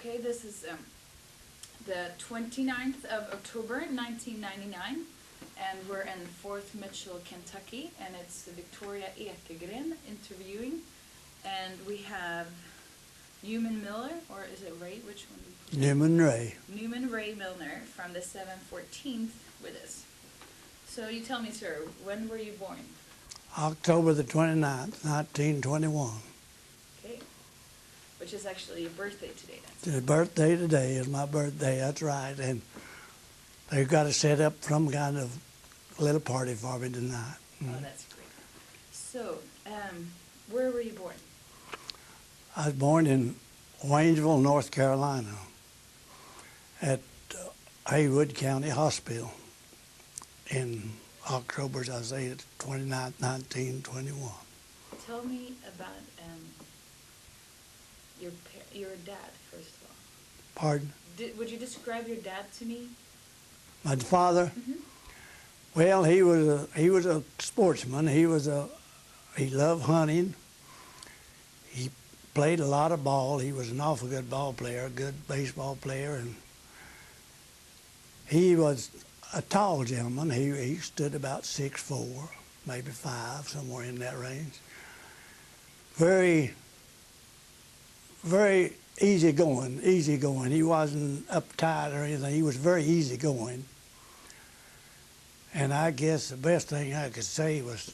Okay, this is the 29th of October, 1999, and we're in Fort Mitchell, Kentucky, and it's Victoria Ekegren interviewing, and we have Newman Miller, or is it Ray? Which one? Newman Ray. Newman Ray Milner from the 714th with us. So you tell me, sir, when were you born? October the 29th, 1921. Okay. Which is actually your birthday today. The birthday today is my birthday, that's right. And they've got to set up some kind of little party for me tonight. Oh, that's great. So, where were you born? I was born in Waynesville, North Carolina, at Haywood County Hospital in October, as I say, 29th, 1921. Tell me about your dad, first of all. Pardon? Would you describe your dad to me? My father? Mm-hmm. Well, he was a sportsman. He loved hunting. He played a lot of ball. He was an awful good ball player, a good baseball player, and he was a tall gentleman. He stood about 6'4", maybe 5, somewhere in that range. Very, very easygoing. He wasn't uptight or anything. He was very easygoing. And I guess the best thing I could say was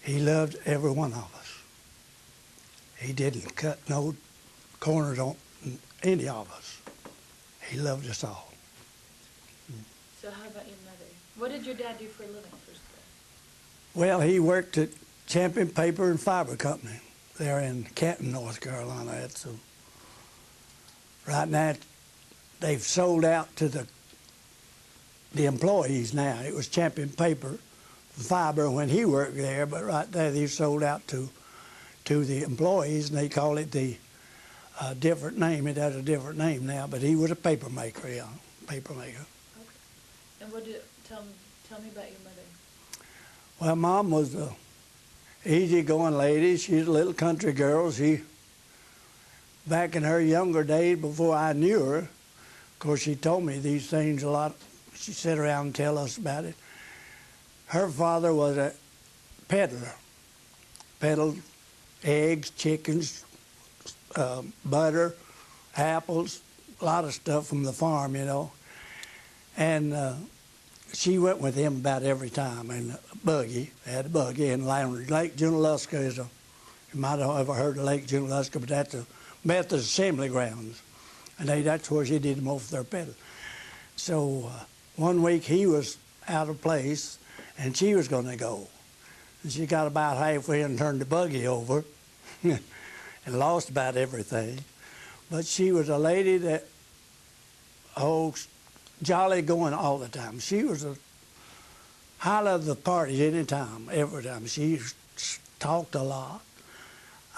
he loved every one of us. He didn't cut no corners on any of us. He loved us all. So how about your mother? What did your dad do for a living, first of all? Well, he worked at Champion Paper and Fiber Company there in Canton, North Carolina. Right now, they've sold out to the employees now. It was Champion Paper, Fiber when he worked there, but right there they've sold out to the employees, and they call it the different name. It has a different name now, but he was a paper maker, yeah, paper maker. Okay. And tell me about your mother. Well, Mom was a easygoing lady. She's a little country girl. Back in her younger days, before I knew her, of course, she told me these things a lot. She sat around and tell us about it. Her father was a peddler, peddled eggs, chickens, butter, apples, a lot of stuff from the farm, you know. And she went with him about every time in a buggy. They had a buggy in Lake Junaluska you might have ever heard of Lake Junaluska, but that's the Methodist Assembly grounds. And that's where she did most of their peddling. So one week he was out of place and she was going to go. And she got about halfway and turned the buggy over and lost about everything. But she was a lady that, jolly going all the time. She was a highlight of the party any time, every time. She talked a lot.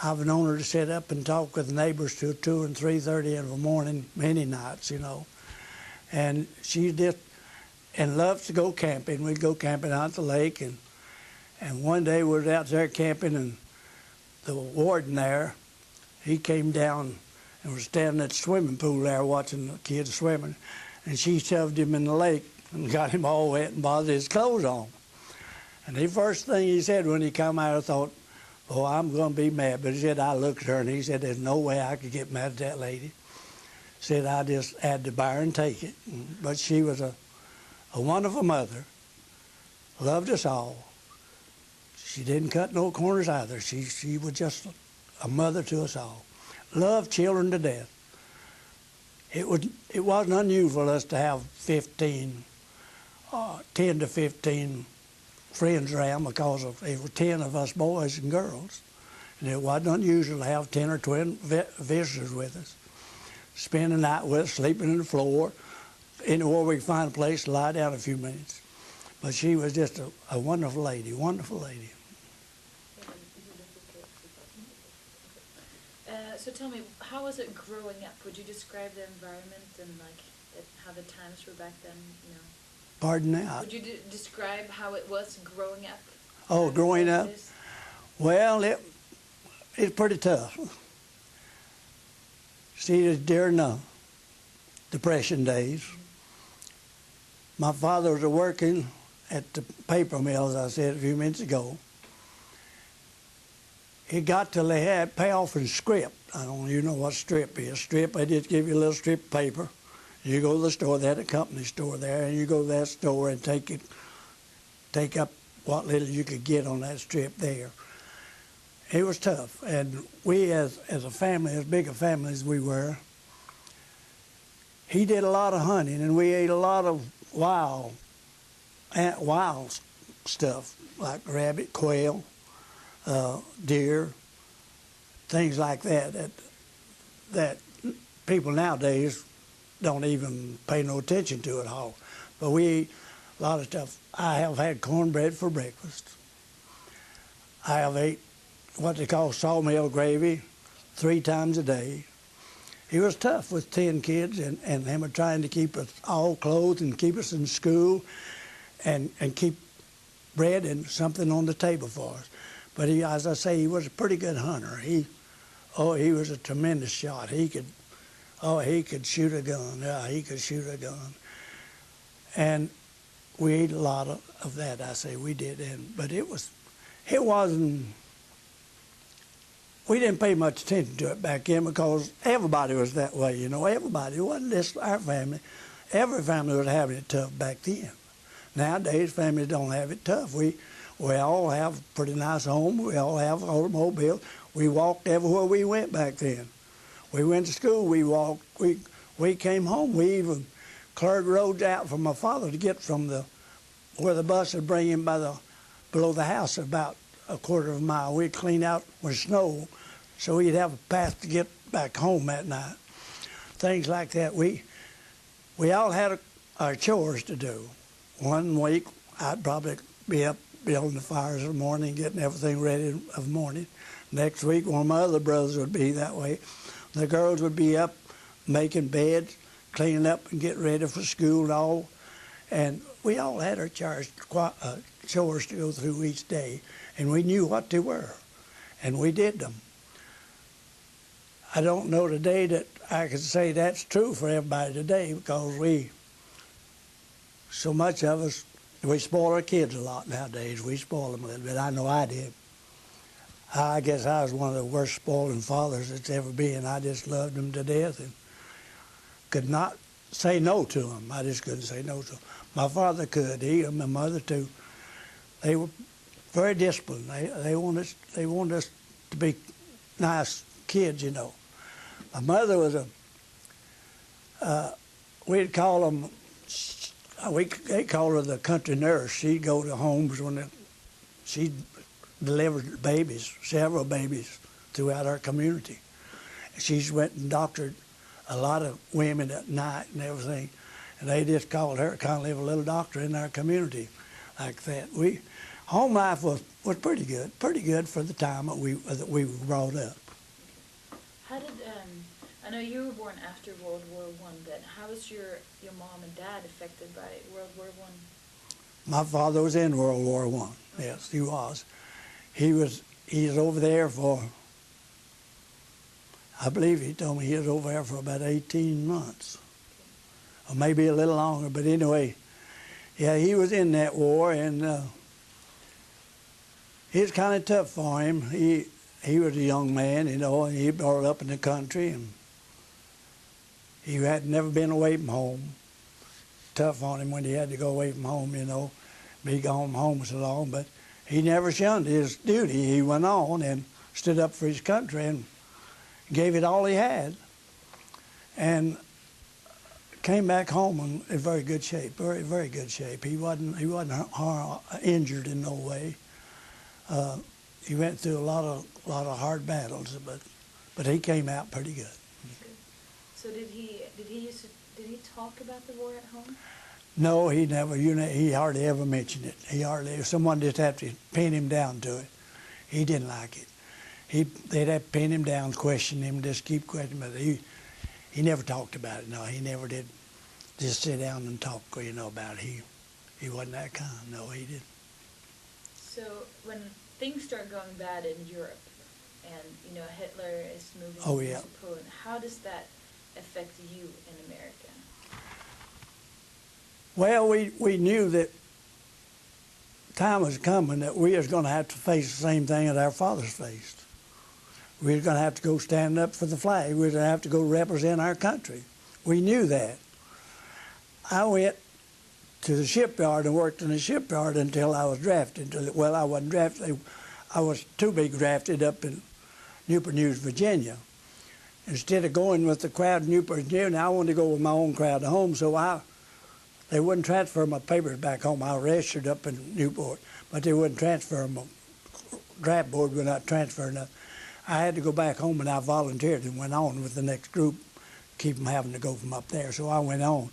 I've known her to sit up and talk with neighbors till 2 and 3:30 in the morning, many nights, you know. And she loves to go camping. We'd go camping out at the lake, and one day we were out there camping, and the warden there, he came down and was standing at the swimming pool there watching the kids swimming, and she shoved him in the lake and got him all wet and bothered his clothes on. And the first thing he said when he come out, I thought, oh, I'm going to be mad. But he said, I looked at her and he said, there's no way I could get mad at that lady. Said, I just had to buy her and take it. But she was a wonderful mother, loved us all. She didn't cut no corners either. She was just a mother to us all. Loved children to death. It wasn't unusual for us to have 10 to 15 friends around because there were 10 of us boys and girls. And it wasn't unusual to have 10 or 12 visitors with us. Spend the night with us, sleeping on the floor, anywhere we could find a place to lie down a few minutes. But she was just a wonderful lady, wonderful lady. So tell me, how was it growing up? Would you describe the environment and how the times were back then? You know. Pardon now? Would you describe how it was growing up? Oh, growing up? Well, it's pretty tough. See, it was during the Depression days. My father was working at the paper mill, as I said a few minutes ago. He got till they had payoff and script. I don't know, you know what strip is. Strip, they just give you a little strip of paper. You go to the store, they had a company store there, and you go to that store and take up what little you could get on that strip there. It was tough, and we as a family, as big a family as we were, he did a lot of hunting, and we ate a lot of wild stuff like rabbit, quail, deer, things like that people nowadays don't even pay no attention to at all. But we eat a lot of stuff. I have had cornbread for breakfast. I have ate what they call sawmill gravy 3 times a day. It was tough with 10 kids and him trying to keep us all clothed and keep us in school and keep bread and something on the table for us. But he, as I say, he was a pretty good hunter. He was a tremendous shot. He could shoot a gun. Yeah, he could shoot a gun. And we ate a lot of that, I say, we did. But it wasn't, we didn't pay much attention to it back then because everybody was that way, you know. Everybody. It wasn't just our family. Every family was having it tough back then. Nowadays, families don't have it tough. We all have a pretty nice home. We all have automobiles. We walked everywhere we went back then. We went to school. We walked. We came home. We even cleared roads out for my father to get from where the bus would bring him below the house about a quarter of a mile. We'd clean out with snow so he'd have a path to get back home that night. Things like that. We all had our chores to do. One week I'd probably be up building the fires in the morning, getting everything ready of the morning. Next week one of my other brothers would be that way. The girls would be up making beds, cleaning up and getting ready for school and all. And we all had our chores to go through each day, and we knew what they were, and we did them. I don't know today that I could say that's true for everybody today because so much of us, we spoil our kids a lot nowadays. We spoil them a little bit. I know I did. I guess I was one of the worst spoiling fathers that's ever been. I just loved them to death and could not say no to them. I just couldn't say no to them. My father could. He and my mother too. They were very disciplined. They wanted us to be nice kids, you know. My mother was we'd call them. They called her the country nurse. She'd go to homes she delivered babies, several babies throughout our community. She went and doctored a lot of women at night and everything, and they just called her kind of a little doctor in our community like that. Home life was pretty good for the time that we were brought up. How did I know you were born after World War I, but how was your mom and dad affected by World War I? My father was in World War I. Okay. Yes, he was. He's over there for, I believe he told me he was over there for about 18 months. Or maybe a little longer, but anyway, yeah, he was in that war, and it was kind of tough for him. He was a young man, you know, and he brought up in the country, and he had never been away from home. Tough on him when he had to go away from home, you know, be gone from home so long, but he never shunned his duty. He went on and stood up for his country and gave it all he had, and came back home in very good shape, very, very good shape. He wasn't injured in no way. He went through a lot of hard battles, but he came out pretty good. So did he talk about the war at home? No, he never. He hardly ever mentioned it. Someone just had to pin him down to it. He didn't like it. They'd have to pin him down, question him, just keep questioning. But he never talked about it. No, he never did. Just sit down and talk, you know, about it. He wasn't that kind. No, he didn't. So when things start going bad in Europe, and you know Hitler is moving Oh, into yeah. Poland. How does that affect you in America? Well, we knew that time was coming that we was going to have to face the same thing that our fathers faced. We were going to have to go stand up for the flag. We were going to have to go represent our country. We knew that. I went to the shipyard and worked in the shipyard until I was drafted. Well, I wasn't drafted. I was to be drafted up in Newport News, Virginia. Instead of going with the crowd in Newport, Virginia, I wanted to go with my own crowd to home, so they wouldn't transfer my papers back home. I was registered up in Newport, but they wouldn't transfer them. Draft board would not transfer nothing. I had to go back home, and I volunteered and went on with the next group, keep them having to go from up there. So I went on.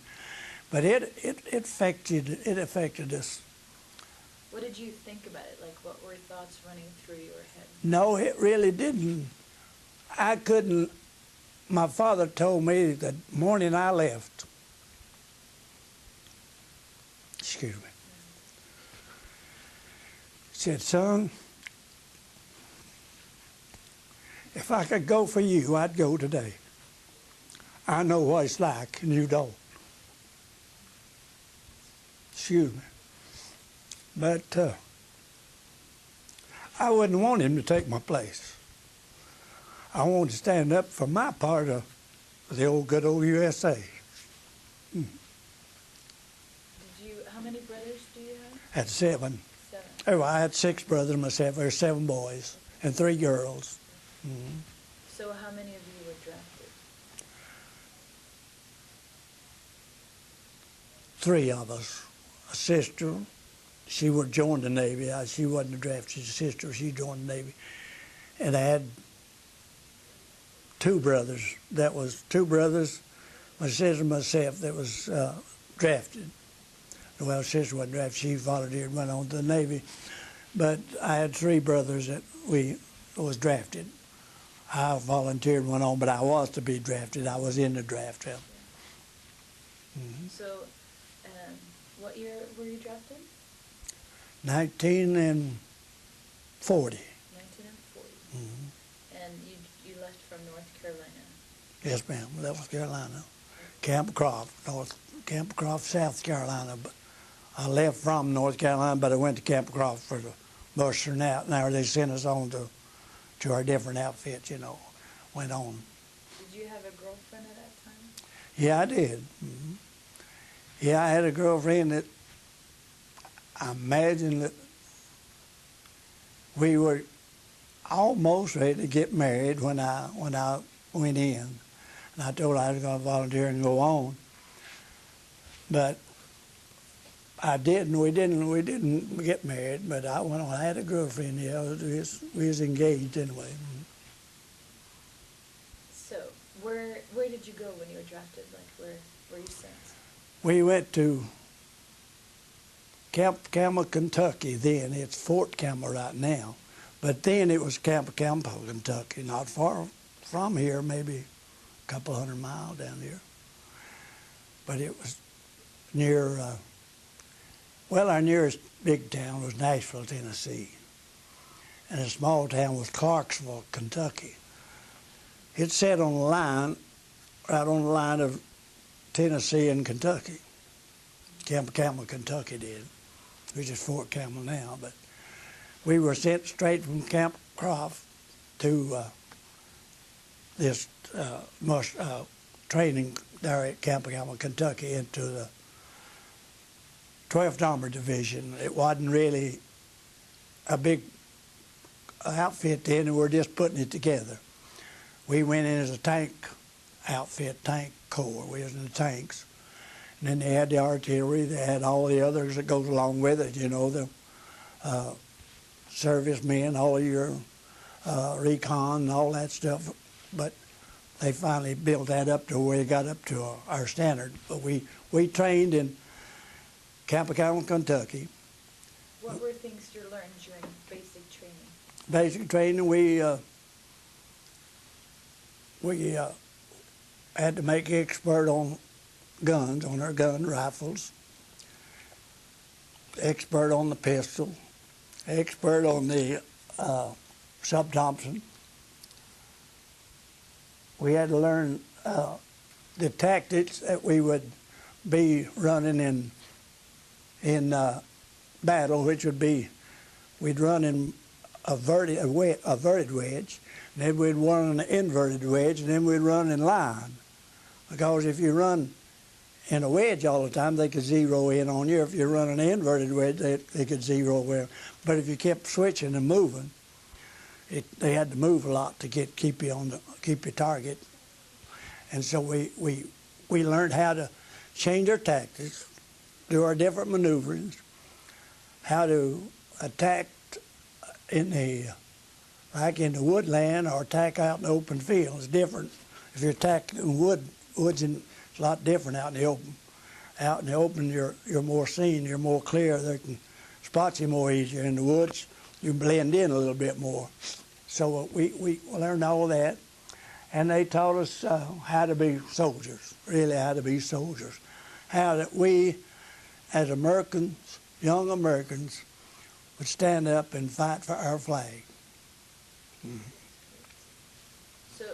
But it affected us. What did you think about it? Like, what were thoughts running through your head? No, it really didn't. I couldn't. My father told me the morning I left, excuse me, he said, son, if I could go for you, I'd go today. I know what it's like, and you don't. Excuse me. But I wouldn't want him to take my place. I wanted to stand up for my part of the good old USA. How many brothers do you have? Had 7. 7. Oh, I had 6 brothers myself. There were 7 boys and 3 girls. Mm-hmm. So how many of you were drafted? 3 of us. A sister, she would join the Navy. She wasn't a drafted sister. She joined the Navy. And I had 2 brothers. That was 2 brothers, my sister and myself, that was drafted. Well, sister wasn't drafted. She volunteered and went on to the Navy. But I had 3 brothers that was drafted. I volunteered and went on, but I was to be drafted. I was in the draft. Mm-hmm. So, what year were you drafted? 1940. 1940. Mm-hmm. And you left from North Carolina? Yes, ma'am. North Carolina. Camp Croft, South Carolina. But I left from North Carolina, but I went to Camp Croft for the mustering out. Now they sent us on to our different outfits, went on. Did you have a girlfriend at that time? Yeah, I did. Mm-hmm. Yeah, I had a girlfriend that I imagine that we were almost ready to get married when I went in. And I told her I was going to volunteer and go on. But I didn't. We didn't get married, but I went on. I had a girlfriend, yeah. We was engaged anyway. So, where did you go when you were drafted? Like, where were you sent? We went to Camp Campbell, Kentucky then. It's Fort Campbell right now. But then it was Camp Campbell, Kentucky, not far from here, maybe a couple 100 miles down here. But it was near, our nearest big town was Nashville, Tennessee. And a small town was Clarksville, Kentucky. It sat on the line, right on the line of Tennessee and Kentucky. Camp Campbell, Kentucky did, which is Fort Campbell now. But we were sent straight from Camp Croft to this training there at Camp Campbell, Kentucky, into the 12th Armored Division. It wasn't really a big outfit then, and we're just putting it together. We went in as a tank outfit, tank corps. We was in the tanks. And then they had the artillery. They had all the others that goes along with it, the servicemen, all your recon and all that stuff. But they finally built that up to where they got up to our standard. But we trained in Camp Campbell, Kentucky. What were things you learned during basic training? Basic training, we had to make expert on guns, on our gun rifles, expert on the pistol, expert on the Sub Thompson, we had to learn the tactics that we would be running in battle, which would be we'd run in a verted wedge, and then we'd run in an inverted wedge, and then we'd run in line. Because if you run in a wedge all the time, they could zero in on you. If you run an inverted wedge, they could zero in. But if you kept switching and moving, they had to move a lot to keep your target. And so we learned how to change our tactics, do our different maneuverings, how to attack like in the woodland or attack out in the open field. It's different. If you're attacking woods, it's a lot different out in the open. Out in the open, you're more seen, you're more clear. They can spot you more easier. In the woods, you blend in a little bit more. So we learned all that, and they taught us how to be soldiers, really how to be soldiers. How that we, as Americans, young Americans, would stand up and fight for our flag. Mm-hmm. So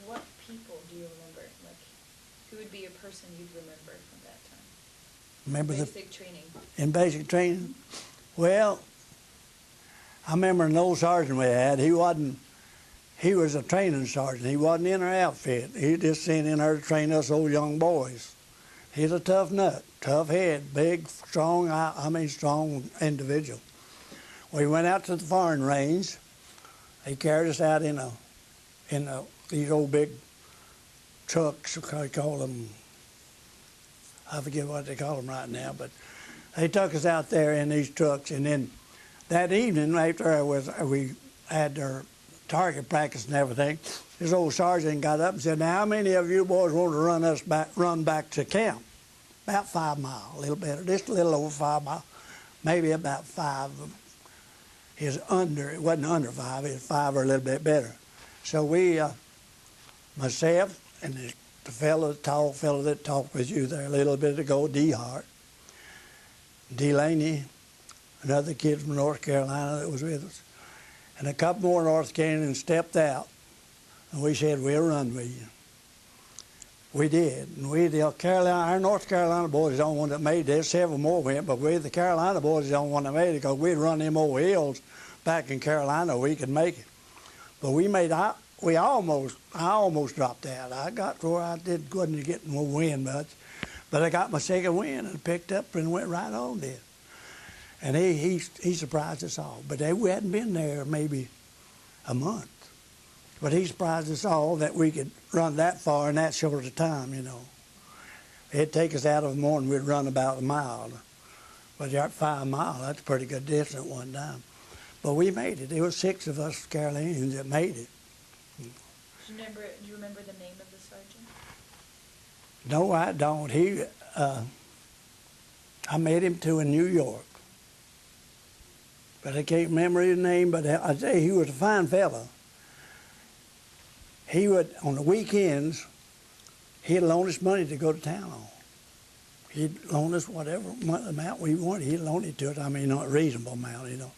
what people do you remember? Like, who would be a person you'd remember from that time? Remember basic training. In basic training? Well, I remember an old sergeant we had. He was a training sergeant. He wasn't in our outfit. He just sent in there to train us old young boys. He's a tough nut, tough head, big, strong, strong individual. We went out to the firing range. He carried us out in these old big trucks, they call them, I forget what they call them right now, but they took us out there in these trucks, and then that evening after we had our target practice and everything, this old sergeant got up and said, "Now, how many of you boys want to run back to camp?" About 5 miles, a little better, just a little over 5 miles, maybe about 5. It wasn't under 5, it was 5 or a little bit better. So we, myself and the tall fellow that talked with you there a little bit ago, D. Hart, Delaney, another kid from North Carolina that was with us, and a couple more North Carolinians stepped out, and we said, "We'll run with you." We did, and our North Carolina boys, the only one that made it. Several more went, but the Carolina boys, the only one that made it, because we'd run them old hills back in Carolina, we could make it. But I almost dropped out. I got to where wasn't getting no wind much, but I got my second wind and picked up and went right on there. And he surprised us all. But we hadn't been there maybe a month. But he surprised us all that we could run that far in that short a time, you know. It'd take us out of the morning, we'd run about a mile. But you're at 5 miles, that's a pretty good distance at one time. But we made it. There were 6 of us Carolinians that made it. Do you remember the name of the sergeant? No, I don't. I met him too in New York. But I can't remember his name, but I say he was a fine fellow. He would, on the weekends, he'd loan us money to go to town on. He'd loan us whatever amount we wanted. He'd loan it to us, a reasonable amount, you know.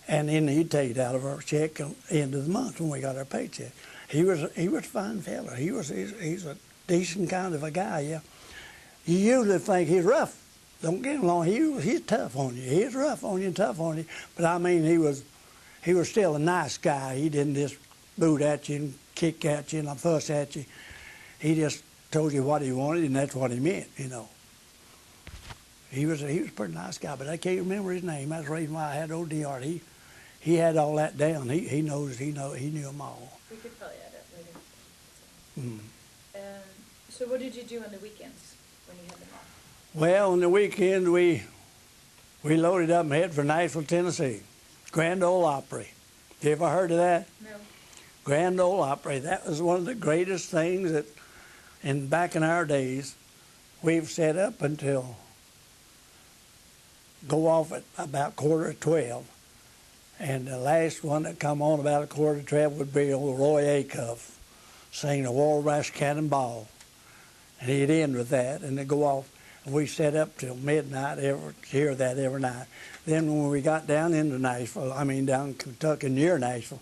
And then he'd take it out of our check at the end of the month when we got our paycheck. He was a fine fellow. He's a decent kind of a guy, yeah. You usually think he's rough. Don't get him wrong. He's tough on you. He's rough on you and tough on you. But he was still a nice guy. He didn't just boot at you and kick at you and fuss at you. He just told you what he wanted, and that's what he meant, you know. He was a pretty nice guy, but I can't remember his name. That's the reason why I had old D.R. He had all that down. He knew them all. We could probably add it later. So what did you do on the weekends when you had them off? Well, on the weekend we loaded up and headed for Nashville, Tennessee. Grand Ole Opry. You ever heard of that? No. Grand Ole Opry. That was one of the greatest things that, back in our days, we've set up until go off at about 11:45. And the last one that come on about 11:45 would be old Roy Acuff singing the Walrus Cannonball. And he'd end with that, and they'd go off. And we set up till midnight, hear that every night. Then when we got down into Nashville, down Kentucky near Nashville,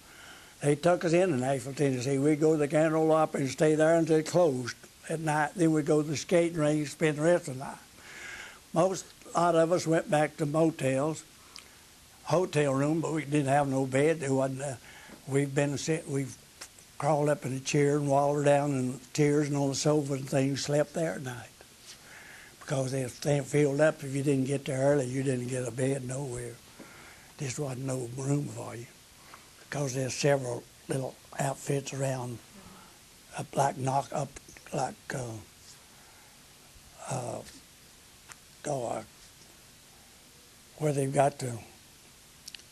They took us into Nashville, Tennessee. We'd go to the Grand Ole Opry and stay there until it closed at night. Then we'd go to the skating rink and spend the rest of the night. A lot of us went back to motels, hotel room, but we didn't have no bed. There wasn't. We've crawled up in a chair and wallowed down in the chairs and on the sofa and things, slept there at night. Because they filled up. If you didn't get there early, you didn't get a bed nowhere. Just wasn't no room for you. Because there's several little outfits around, where they've got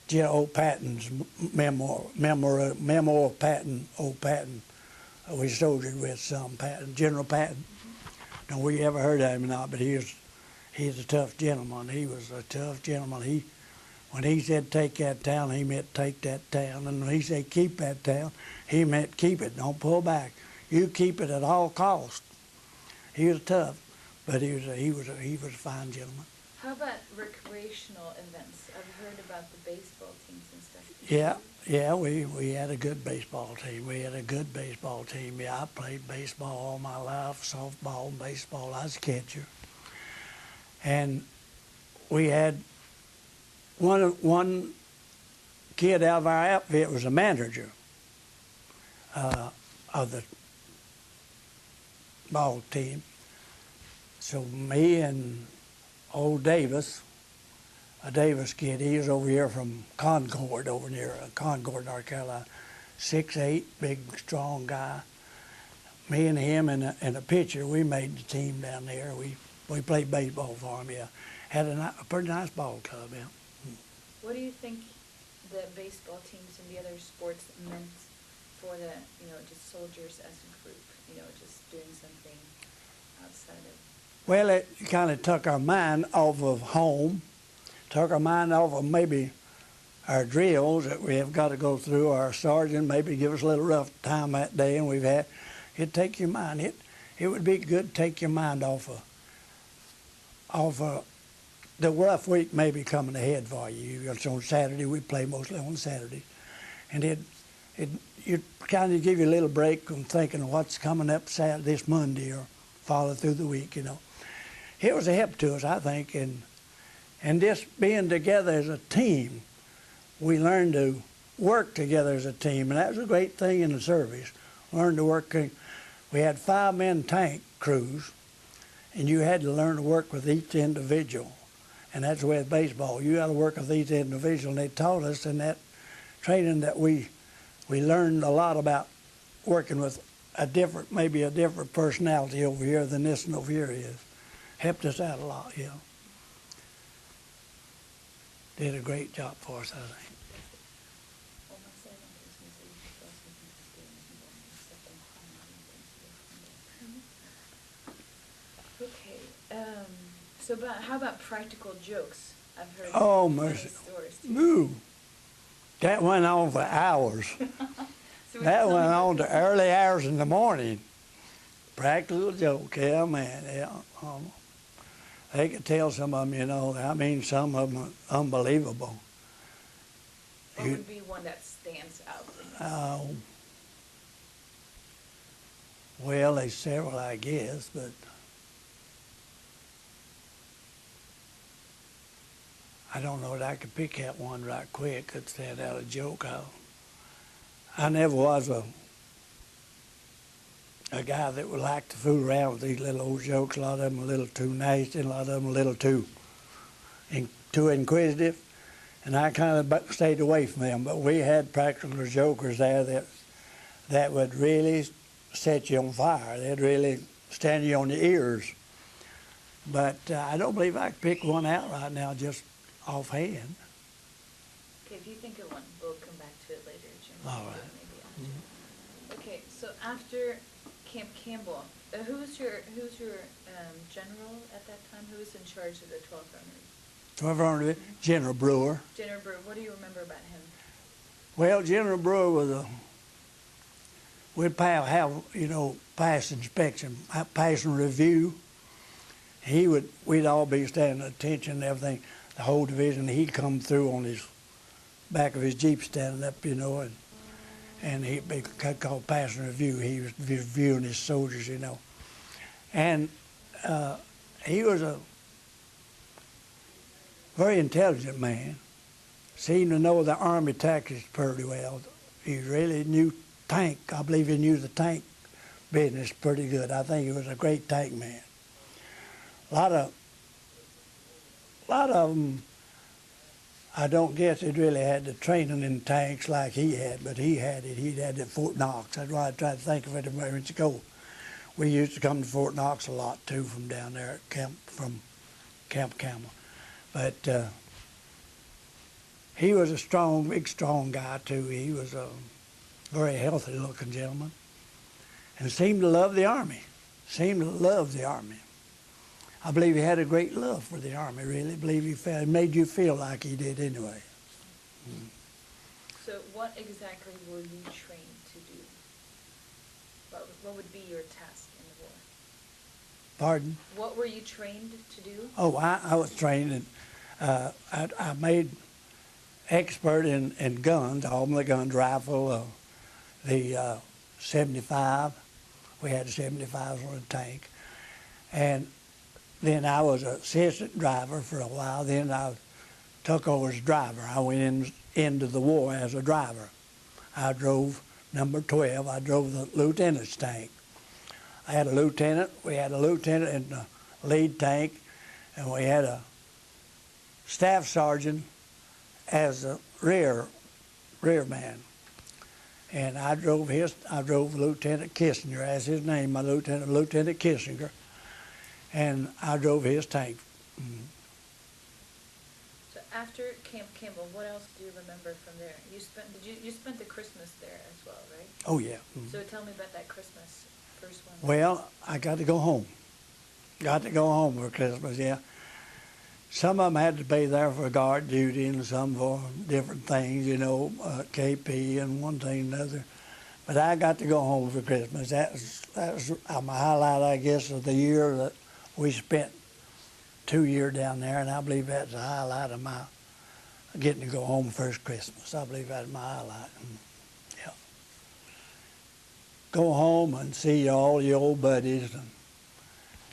the old Patton's memoir of Patton, old Patton. We soldiered with some Patton, General Patton. Don't we ever heard of him or not, but he's a tough gentleman. He was a tough gentleman. When he said take that town, he meant take that town. And when he said keep that town, he meant keep it. Don't pull back. You keep it at all costs. He was tough, but he was a fine gentleman. How about recreational events? I've heard about the baseball teams and stuff. Yeah, we had a good baseball team. Yeah, I played baseball all my life, softball and baseball. I was a catcher. And we had one kid out of our outfit was a manager of the ball team. So me and old Davis, a Davis kid, he was over here from Concord, over near Concord, North Carolina, 6'8", big, strong guy. Me and him and a pitcher, we made the team down there. We played baseball for him, yeah. Had a pretty nice ball club, yeah. What do you think the baseball teams and the other sports meant for the, just soldiers as a group, just doing something outside of... Well, it kind of took our mind off of home, took our mind off of maybe our drills that we have got to go through. Our sergeant maybe give us a little rough time that day, and it'd take your mind. It would be good to take your mind off of the rough week maybe coming ahead for you. It's on Saturday. We play mostly on Saturday, and it kind of give you a little break from thinking of what's coming up Saturday, this Monday, or follow through the week. It was a help to us, I think, and just being together as a team, we learned to work together as a team, and that was a great thing in the service. Learned to work. We had 5-man tank crews, and you had to learn to work with each individual. And that's the way with baseball. You got to work with each individual. And they taught us in that training that we learned a lot about working with maybe a different personality over here than this one over here is. Helped us out a lot, yeah. Did a great job for us, I think. Okay, how about practical jokes? I've heard mercy. stories. Ooh, that went on for hours. That went on to early hours in the morning. Practical joke, yeah, man. Yeah. They could tell some of them, some of them are unbelievable. What would be one that stands out? Well, there's several, I guess, but I don't know that I could pick out one right quick that stand out a joke. I never was a guy that would like to fool around with these little old jokes. A lot of them a little too nasty, and a lot of them a little too inquisitive, and I kind of stayed away from them. But we had practical jokers there that would really set you on fire. They'd really stand you on your ears. But I don't believe I could pick one out right now just offhand. Okay, if you think of one, we'll come back to it later, Jim. All right. Maybe after. Okay, so after Camp Campbell, who was your general at that time? Who was in charge of the 12th Armory? 12th Armory, General Brewer. General Brewer. What do you remember about him? Well, General Brewer was we'd have pass inspection, pass and review. We'd all be standing at attention and everything. The whole division, he'd come through on his back of his Jeep standing up, and and he'd be called passing review. He was reviewing his soldiers, you know. And he was a very intelligent man, seemed to know the Army tactics pretty well. He really knew tank. I believe he knew the tank business pretty good. I think he was a great tank man. A lot of them, I don't guess it really had the training in tanks like he had, but he had it. He had it at Fort Knox. That's why I tried to think of it a moment ago. We used to come to Fort Knox a lot too from down there at from Camp Campbell. But he was a strong, big, strong guy too. He was a very healthy-looking gentleman, and seemed to love the Army. Seemed to love the Army. I believe he had a great love for the Army. Really, I believe it made you feel like he did anyway. Mm. So, what exactly were you trained to do? What would be your task in the war? Pardon? What were you trained to do? Oh, I was trained in. I made expert in guns, all my guns, rifle, the 75. We had a 75 on a tank. And then I was an assistant driver for a while. Then I took over as driver. I went into the war as a driver. I drove number 12. I drove the lieutenant's tank. I had a lieutenant. We had a lieutenant in the lead tank, and we had a staff sergeant as a rear man. And I drove Lieutenant Kissinger as his name, my Lieutenant Kissinger, and I drove his tank. Mm-hmm. So after Camp Campbell, what else do you remember from there? You spent the Christmas there as well, right? Oh yeah. Mm-hmm. So tell me about that Christmas, first one. Well, I got to go home. Got to go home for Christmas, yeah. Some of them had to be there for guard duty and some for different things, you know, KP and one thing and another. But I got to go home for Christmas. That was my highlight, I guess, of the year that we spent 2 years down there, and I believe that's the highlight of my getting to go home first Christmas. I believe that's my highlight. Yeah. Go home and see all your old buddies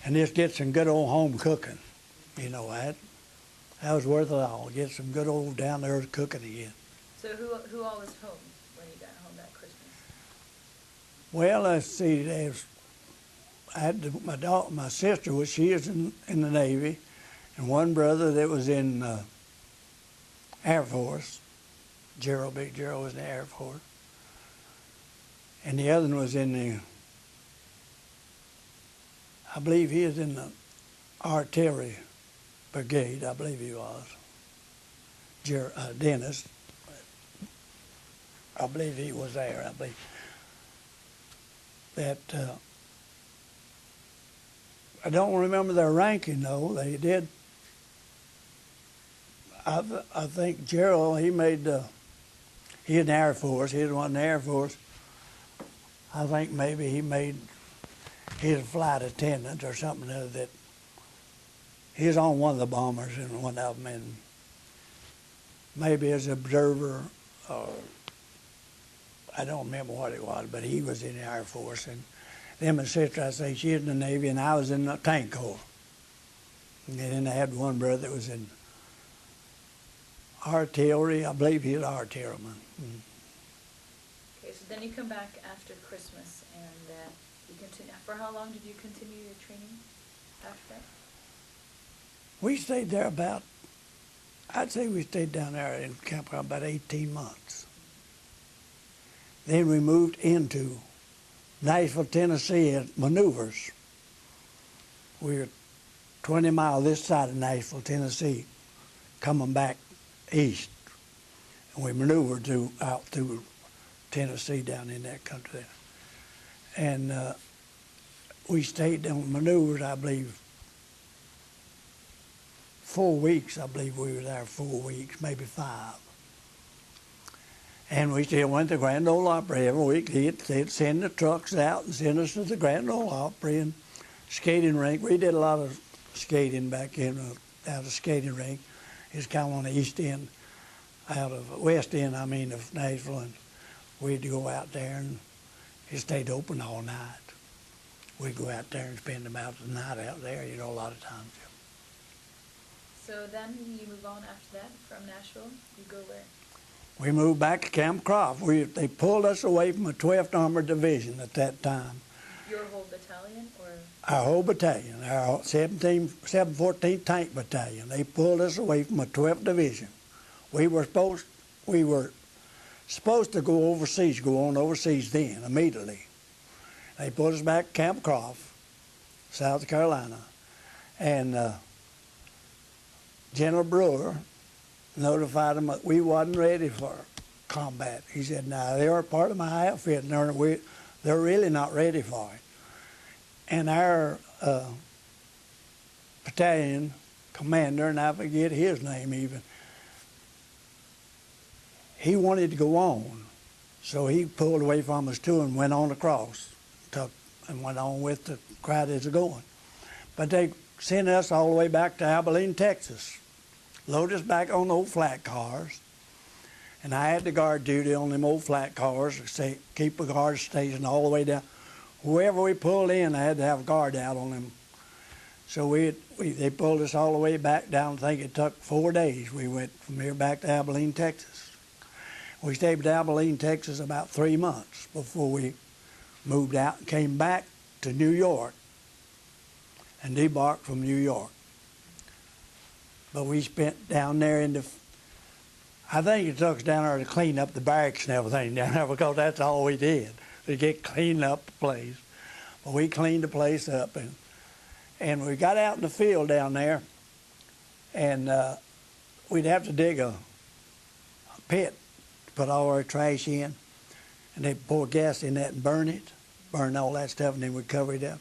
and just get some good old home cooking. You know, that was worth it all. Get some good old down there cooking again. So who all was home when you got home that Christmas? Well, let's see. I had my sister she was in the Navy, and one brother that was in Air Force. Big Gerald was in the Air Force, and the other one was in the. I believe he was in the artillery brigade, I believe he was. Dennis, I believe he was there. I believe that. I don't remember their ranking though. They did. I think Gerald, he made. He in the Air Force. He was one in the Air Force. I think maybe he made. He was a flight attendant or something that. He was on one of the bombers and one of them, and maybe as an observer, I don't remember what it was, but he was in the Air Force. And then my sister, I say, she was in the Navy, and I was in the tank corps. And then I had one brother that was in artillery. I believe he was an artilleryman. Mm. Okay, so then you come back after Christmas, and you continue. For how long did you continue your training after that? We stayed there I'd say we stayed down there in Camp about 18 months. Then we moved into Nashville, Tennessee at maneuvers. We were 20 miles this side of Nashville, Tennessee, coming back east. And we maneuvered out through Tennessee down in that country there. And we stayed on maneuvers, I believe, 4 weeks. I believe we were there 4 weeks, maybe 5. And we still went to Grand Ole Opry every week. They'd send the trucks out and send us to the Grand Ole Opry and skating rink. We did a lot of skating back in out of the skating rink. It's kind of on the east end, west end, of Nashville. And we'd go out there and it stayed open all night. We'd go out there and spend about the night out there, you know, a lot of times. So then you move on after that from Nashville. You go where? We moved back to Camp Croft. They pulled us away from the 12th Armored Division at that time. Your whole battalion, or? Our whole battalion, our 714th Tank Battalion. They pulled us away from the 12th Division. We were supposed to go overseas, go on overseas then, immediately. They put us back at Camp Croft, South Carolina, and General Brewer notified them that we wasn't ready for combat. He said, "No, they are part of my outfit, and they're really not ready for it." And our battalion commander, and I forget his name even, he wanted to go on, so he pulled away from us too and went on across, and went on with the crowd that's going. But they sent us all the way back to Abilene, Texas, loaded us back on old flat cars, and I had the guard duty on them old flat cars, keep a guard station all the way down. Whoever we pulled in, I had to have a guard out on them. So they pulled us all the way back down. I think it took 4 days. We went from here back to Abilene, Texas. We stayed in Abilene, Texas about 3 months before we moved out and came back to New York and debarked from New York. But we spent down there I think it took us down there to clean up the barracks and everything down there, because that's all we did, to get cleaned up the place. But we cleaned the place up, and we got out in the field down there, and we'd have to dig a pit to put all our trash in, and they'd pour gas in that and burn all that stuff, and then we'd cover it up.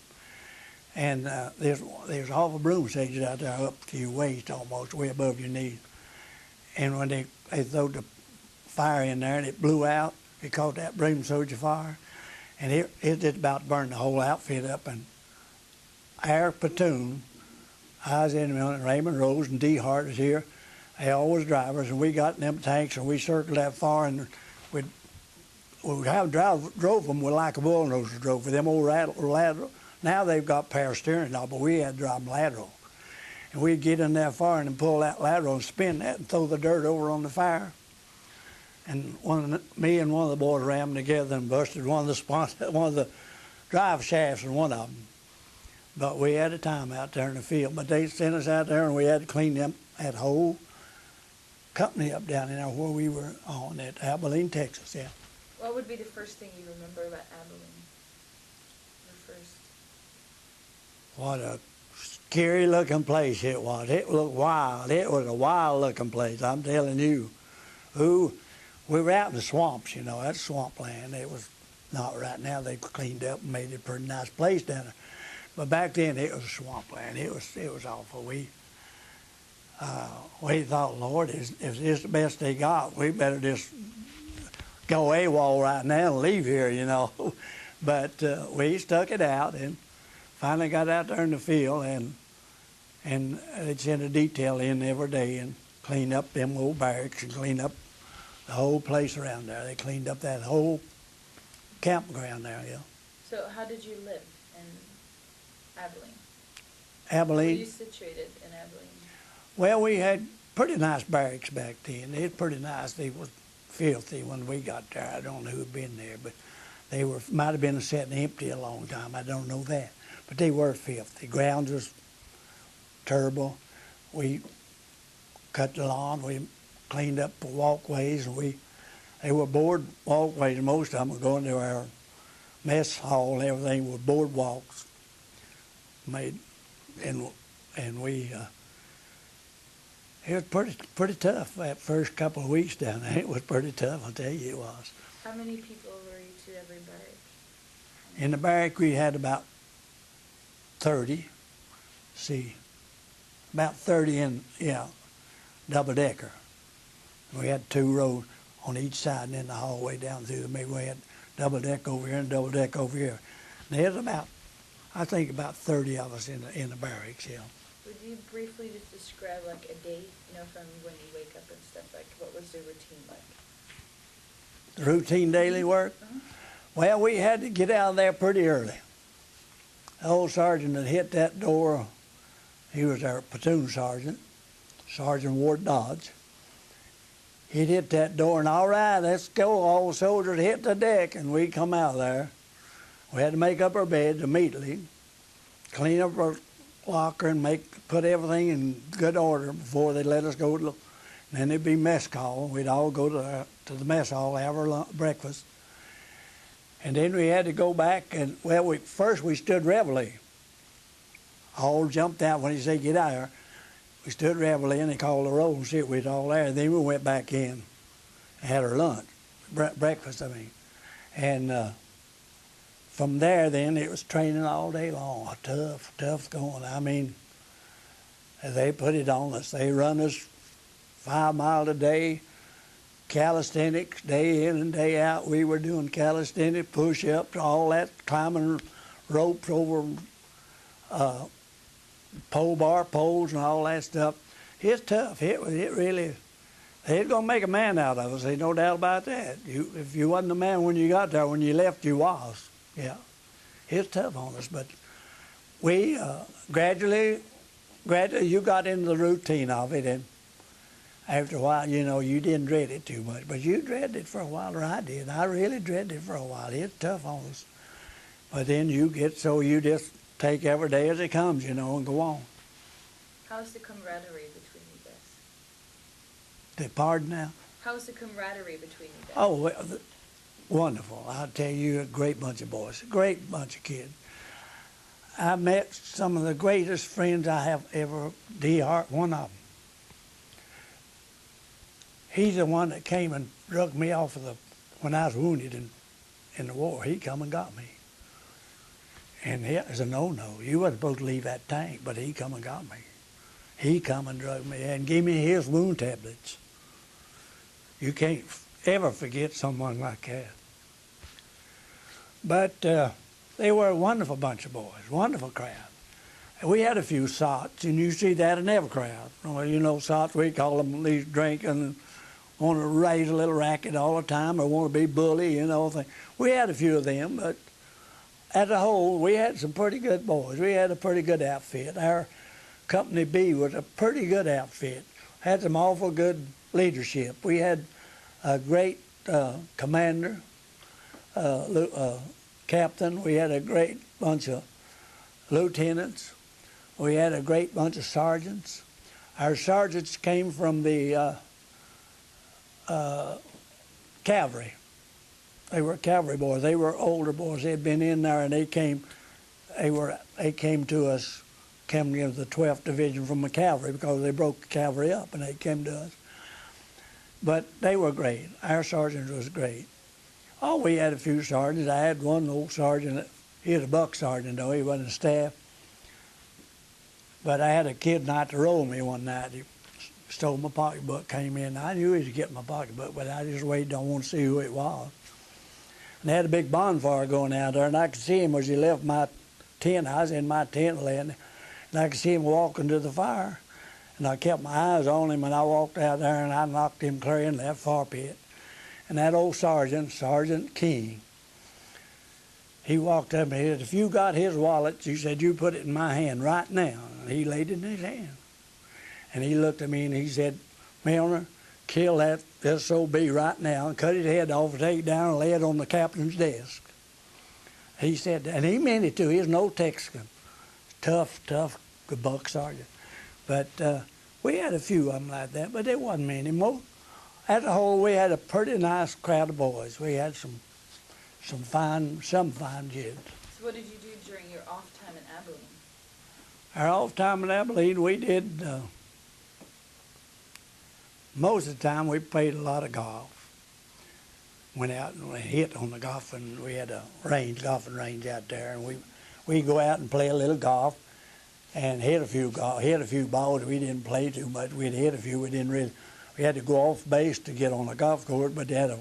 And there's awful broom stages out there up to your waist almost, way above your knees. And when they threw the fire in there and it blew out, it caught that broom soldier fire, and it just about burned the whole outfit up. And our platoon, I was in Milner, and Raymond Rose and D. Hart was here. They all was drivers, and we got in them tanks and we circled that far, and we'd drove them with like a bulldozer drove with them old lateral. Now they've got power steering now, but we had to drive them lateral. And we'd get in that far and pull that lateral and spin that and throw the dirt over on the fire. And me and one of the boys rammed together and busted one of the drive shafts in one of them. But we had a time out there in the field. But they sent us out there and we had to clean them, that whole company up down in there where we were on at Abilene, Texas, yeah. What would be the first thing you remember about Abilene? The first. What a scary looking place it was. It looked wild. It was a wild looking place, I'm telling you. We were out in the swamps, you know, that's swampland. It was not right now. They've cleaned up and made it a pretty nice place down there. But back then it was swampland. It was awful. We thought, Lord, if this is the best they got, we better just go AWOL right now and leave here, you know. But we stuck it out and finally got out there in the field, and they'd send a detail in every day and clean up them old barracks and clean up the whole place around there. They cleaned up that whole campground there, yeah. So how did you live in Abilene? Abilene. Where were you situated in Abilene? Well, we had pretty nice barracks back then. They were pretty nice. They were filthy when we got there. I don't know who'd been there, but they might have been sitting empty a long time. I don't know that. But they were filthy. The ground was terrible. We cut the lawn. We cleaned up the walkways. They were board walkways. Most of them were going to our mess hall and everything with boardwalks made. And we, it was pretty tough that first couple of weeks down there. It was pretty tough, I'll tell you it was. How many people were you to every barrack? In the barrack we had about 30. See, about 30 in, yeah, double decker. We had 2 rows on each side, and then the hallway down through. Maybe we had double deck over here and double deck over here. And there's about, I think, about 30 of us in the barracks, yeah. Would you briefly just describe like a day, you know, from when you wake up and stuff, like what was the routine like? the routine daily work. Well, we had to get out of there pretty early. The old sergeant had hit that door. He was our platoon sergeant, Sergeant Ward Dodge. He'd hit that door, and all right, let's go. All the soldiers hit the deck, and we come out there. We had to make up our beds immediately, clean up our locker, and put everything in good order before they let us go. And then there'd be mess call. We'd all go to the mess hall, have our breakfast. And then we had to go back, and, well, first we stood reveille. All jumped out when he said, get out here. We stood reveille, and he called the roll and shit. We'd all there. Then we went back in and had our lunch, breakfast, I mean. And from there, then, it was training all day long. Tough going. I mean, they put it on us. They run us 5 miles a day, calisthenics, day in and day out. We were doing calisthenics, push-ups, all that, climbing ropes over pole bar poles and all that stuff. It's tough. It really, they're going to make a man out of us. There's no doubt about that. If you wasn't a man when you got there, when you left, you was. Yeah. It's tough on us, but we gradually, you got into the routine of it, and after a while, you know, you didn't dread it too much, but you dreaded it for a while, or I did. I really dreaded it for a while. It's tough on us. But then you just take every day as it comes, you know, and go on. How's the camaraderie between you guys? Pardon now? How's the camaraderie between you guys? Oh, well, wonderful. I'll tell you, a great bunch of boys, a great bunch of kids. I met some of the greatest friends I have ever, D. Hart, one of them. He's the one that came and drug me off of when I was wounded in the war. He come and got me. And it was a no-no. You wasn't supposed to leave that tank, but he come and got me. He come and drugged me and gave me his wound tablets. You can't ever forget someone like that. But they were a wonderful bunch of boys, wonderful crowd. And we had a few sots, and you see that in every crowd. Well, you know, sots, we call them, these drinking, want to raise a little racket all the time or want to be bully, you know. We had a few of them, but as a whole, we had some pretty good boys. We had a pretty good outfit. Our Company B was a pretty good outfit. Had some awful good leadership. We had a great commander, captain. We had a great bunch of lieutenants. We had a great bunch of sergeants. Our sergeants came from the cavalry. They were cavalry boys. They were older boys. They had been in there, and they came to us, coming into the 12th Division from the cavalry because they broke the cavalry up, and they came to us. But they were great. Our sergeant was great. Oh, we had a few sergeants. I had one old sergeant. He was a buck sergeant, though. He wasn't a staff. But I had a kid not to roll me one night. He stole my pocketbook, came in. I knew he was getting my pocketbook, but I just waited. Don't want to see who it was. And they had a big bonfire going out there, and I could see him as he left my tent. I was in my tent laying, and I could see him walking to the fire. And I kept my eyes on him, and I walked out there, and I knocked him clear in that fire pit. And that old sergeant, Sergeant King, he walked up and he said, if you got his wallet, he said, you put it in my hand right now. And he laid it in his hand. And he looked at me and he said, Milner, kill that SOB right now and cut his head off and take it down and lay it on the captain's desk. He said, and he meant it too. He was no Texican. Tough, good buck sergeant. But we had a few of them like that, but there wasn't many. As a whole, we had a pretty nice crowd of boys. We had some fine kids. So what did you do during your off time in Abilene? Our off time in Abilene, we did, most of the time we played a lot of golf. Went out and we hit on the golf, and we had a golfing range out there, and we'd go out and play a little golf and hit a few balls. We didn't play too much. We'd hit a few. We had to go off base to get on the golf course, but they had a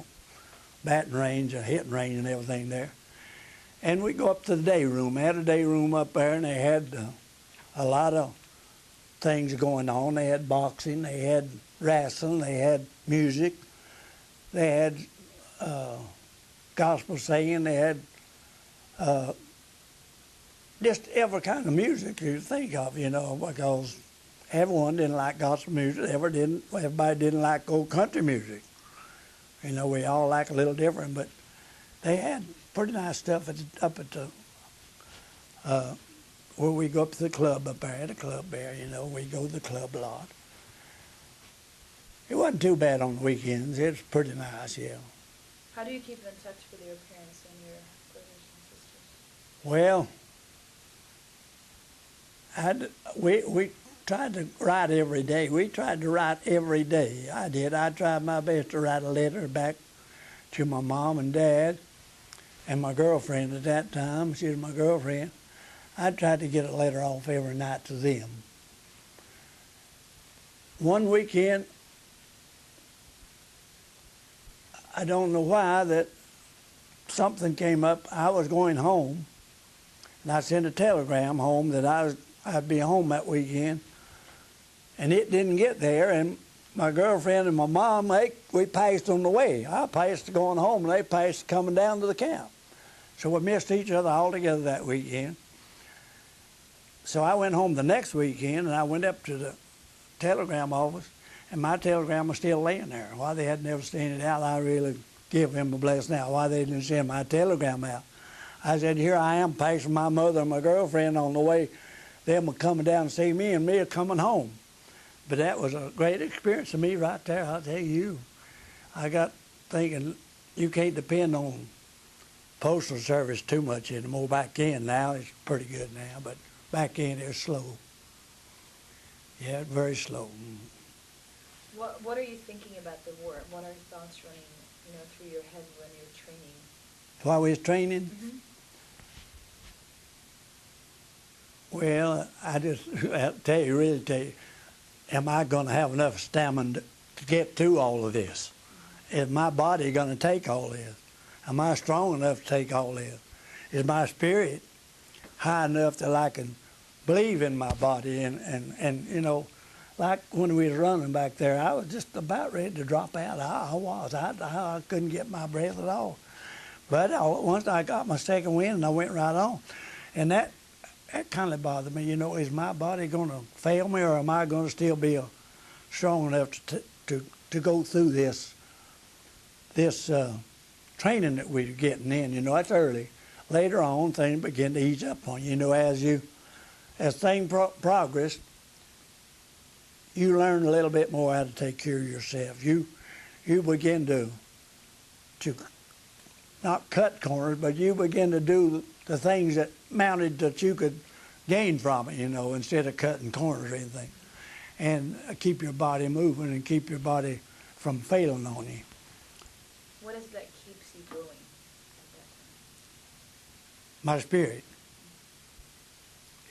batting range, a hitting range, and everything there. And we go up to the day room. They had a day room up there, and they had a lot of things going on. They had boxing, they had wrestling, they had music, they had gospel singing. They had just every kind of music you think of, because everyone didn't like gospel music. Everybody didn't like old country music. We all like a little different, but they had pretty nice stuff up at the where we go up to the club up there, at the club there. We go to the club a lot. It wasn't too bad on the weekends. It was pretty nice, yeah. How do you keep in touch with your parents and your brothers and sisters? Well, we tried to write every day. We tried to write every day. I did. I tried my best to write a letter back to my mom and dad and my girlfriend at that time. She was my girlfriend. I tried to get a letter off every night to them. One weekend, I don't know why, that something came up. I was going home, and I sent a telegram home that I'd be home that weekend, and it didn't get there. And my girlfriend and my mom, we passed on the way. I passed going home, and they passed coming down to the camp. So we missed each other altogether that weekend. So I went home the next weekend, and I went up to the telegram office, and my telegram was still laying there. Why they had never sent it out, I really give them a blessing now. Why they didn't send my telegram out. I said, here I am passing my mother and my girlfriend on the way. Them were coming down to see me, and me coming home. But that was a great experience to me right there, I'll tell you. I got thinking, you can't depend on postal service too much anymore. Back in now, it's pretty good now, but back in it was slow. Yeah, very slow. What are you thinking about the war? What are thoughts running, through your head when you're training? While we was training? Mm-hmm. Well, I just tell you, am I going to have enough stamina to get through all of this? Is my body going to take all this? Am I strong enough to take all this? Is my spirit high enough that I can believe in my body? And like when we was running back there, I was just about ready to drop out. I couldn't get my breath at all. But once I got my second wind, and I went right on. And that kind of bothered me. Is my body going to fail me, or am I going to still be strong enough to go through this training that we're getting in? That's early. Later on, things begin to ease up on you. As things progress, you learn a little bit more how to take care of yourself. You begin to not cut corners, but you begin to do the things that mounted that you could gain from it, instead of cutting corners or anything. And keep your body moving and keep your body from failing on you. What is that keeps you going at that time? My spirit.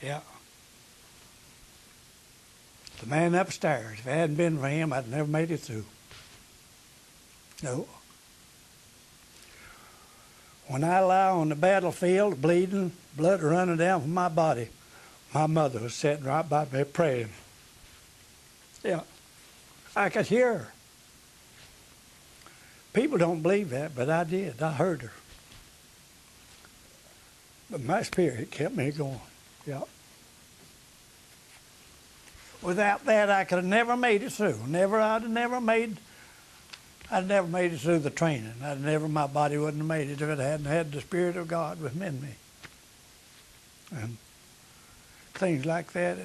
Yeah. The man upstairs, if it hadn't been for him, I'd never made it through. No. When I lie on the battlefield, bleeding, blood running down from my body, my mother was sitting right by me praying. Yeah, I could hear her. People don't believe that, but I did. I heard her. But my spirit kept me going. Yeah. Without that, I could have never made it through. I'd never made it through the training. My body wouldn't have made it if it hadn't had the Spirit of God within me. And things like that,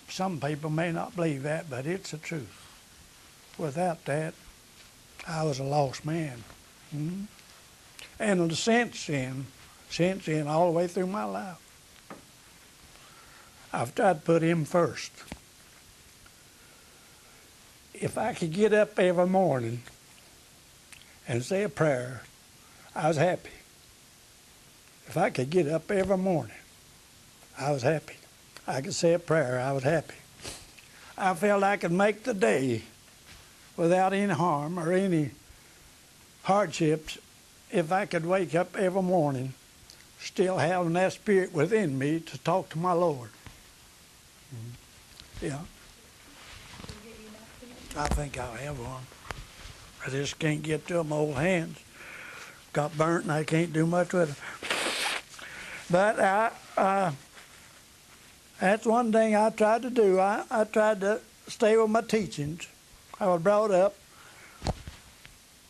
some people may not believe that, but it's the truth. Without that, I was a lost man. Mm-hmm. And since then, all the way through my life, I've tried to put him first. If I could get up every morning and say a prayer, I was happy. If I could get up every morning, I was happy. I could say a prayer, I was happy. I felt I could make the day without any harm or any hardships if I could wake up every morning still having that spirit within me to talk to my Lord. Yeah. I think I'll have one. I just can't get to them. Old hands got burnt, and I can't do much with them. But that's one thing I tried to do. I tried to stay with my teachings. I was brought up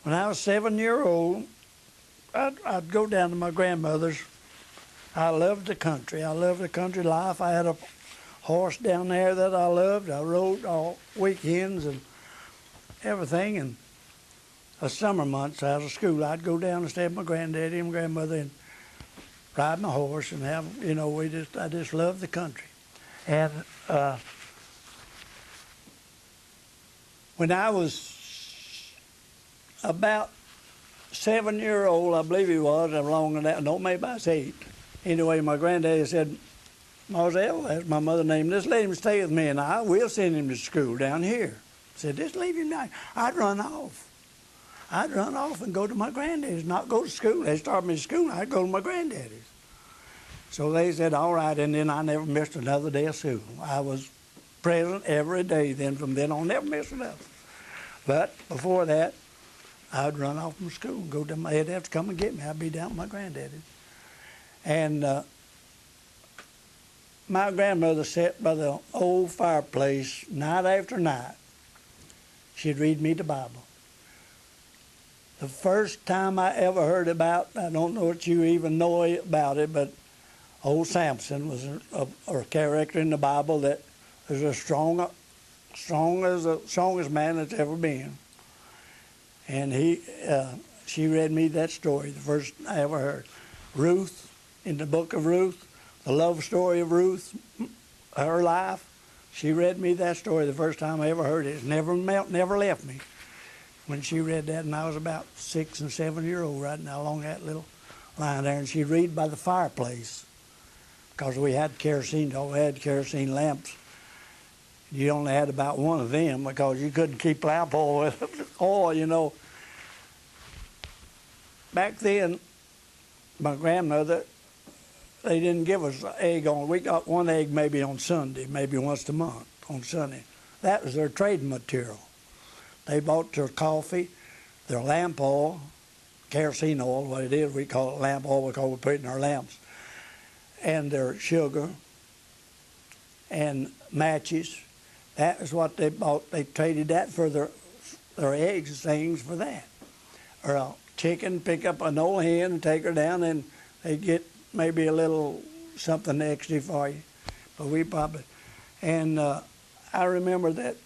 when I was 7-year-old. I'd go down to my grandmother's. I loved the country. I loved the country life. I had a horse down there that I loved. I rode all weekends and everything. And the summer months out of school, I'd go down and stay with my granddaddy and grandmother and ride my horse and have, I just loved the country. And when I was about 7-year-old, I believe he was, I'm longer than that, don't maybe I was 8. Anyway, my granddaddy said, Marzell, that's my mother named, just let him stay with me and I will send him to school down here. I said, just leave him down. I'd run off and go to my granddaddy's, not go to school. They started me to school, I'd go to my granddaddy's. So they said, all right, and then I never missed another day of school. I was present every day then. From then on, never missed another. But before that, I'd run off from school and go to my, they'd have to come and get me. I'd be down with my granddaddy. And my grandmother sat by the old fireplace night after night. She'd read me the Bible. The first time I ever heard about, I don't know if you even know about it, but old Samson was a character in the Bible that was as strong as the strongest man that's ever been. And she read me that story, the first I ever heard. Ruth, in the book of Ruth, the love story of Ruth, her life, she read me that story the first time I ever heard it. It never left me. When she read that, and I was about 6 and 7-year-old right now along that little line there, and she'd read by the fireplace because we had kerosene lamps. You only had about one of them because you couldn't keep lamp oil with oil, Back then, my grandmother, they didn't give us an egg we got one egg maybe on Sunday, maybe once a month on Sunday. That was their trading material. They bought their coffee, their lamp oil, kerosene oil, what it is, we call it lamp oil because we put it in our lamps, and their sugar and matches. That was what they bought. They traded that for their eggs and things for that. Or a chicken, pick up an old hen and take her down, and they'd get maybe a little something extra for you. But we probably, and I remember that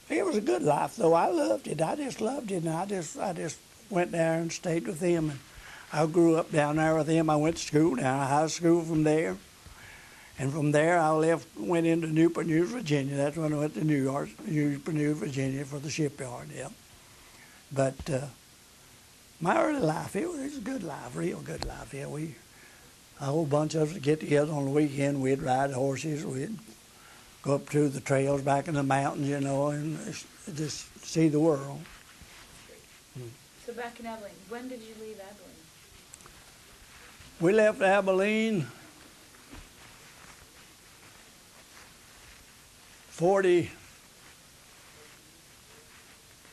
it was a good life, though. I loved it. I just loved it, and I just went there and stayed with them. And I grew up down there with them. I went to school down high school from there. And from there, I went into Newport News, Virginia. That's when I went to Newport News, Virginia for the shipyard, yeah. But my early life, it was a good life, real good life. Yeah, a whole bunch of us would get together on the weekend. We'd ride horses. We'd go up to the trails back in the mountains, and just see the world. So back in Abilene, when did you leave Abilene? We left Abilene 40.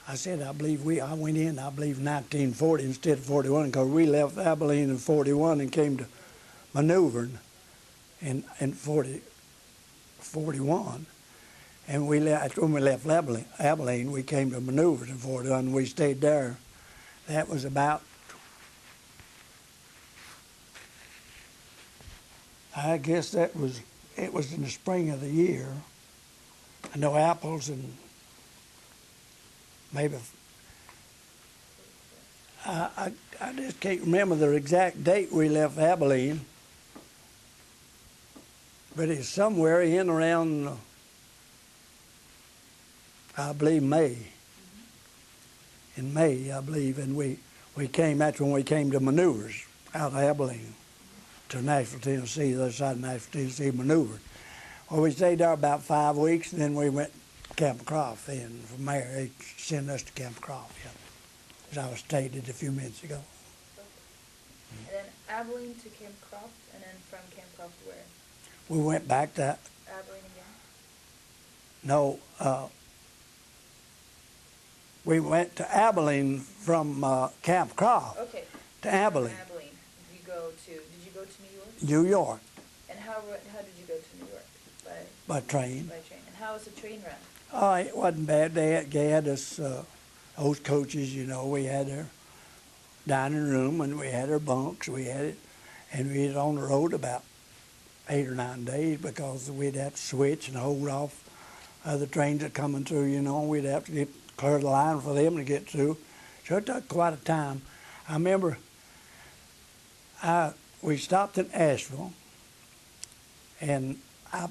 I went in, 1940 instead of 41 because we left Abilene in 41 and came to maneuvering in 41. And when we left Abilene, we came to maneuvers in 41 and we stayed there. That was about, I guess it was in the spring of the year. I know apples and maybe, I just can't remember the exact date we left Abilene, but it's somewhere in around, I believe, May. In May, I believe, and that's when we came to maneuvers out of Abilene to Nashville, Tennessee, the other side of Nashville, Tennessee, maneuvered. Well, we stayed there about 5 weeks, and then we went to Camp Croft. Then from there, they sent us to Camp Croft, yeah, as I was stated a few minutes ago. And then Abilene to Camp Croft, and then from Camp Croft where? We went back to Abilene again? No, We went to Abilene from Camp Croft Okay. to Abilene, Abilene. Did you go to New York? New York, And how did you go to New York? by train. By train. And how was the train run? Oh, it wasn't bad. They had us, those coaches, you know, we had our dining room and we had our bunks. We had it, and we was on the road about 8 or 9 days because we'd have to switch and hold off other trains that coming through, you know. We'd have to clear the line for them to get through. So it took quite a time. I remember we stopped in Nashville, and I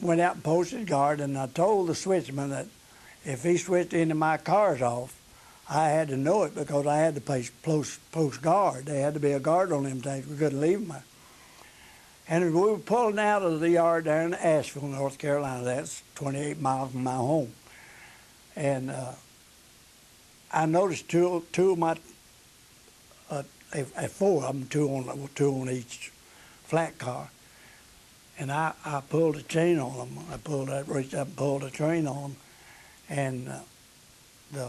went out and posted guard, and I told the switchman that if he switched any of my cars off, I had to know it because I had to post guard. There had to be a guard on them things. We couldn't leave them. And as we were pulling out of the yard there in Asheville, North Carolina, that's 28 miles from my home. And I noticed two of my, four of them, two on each flat car. And I pulled a chain on them. Reached up and pulled a chain on them. And the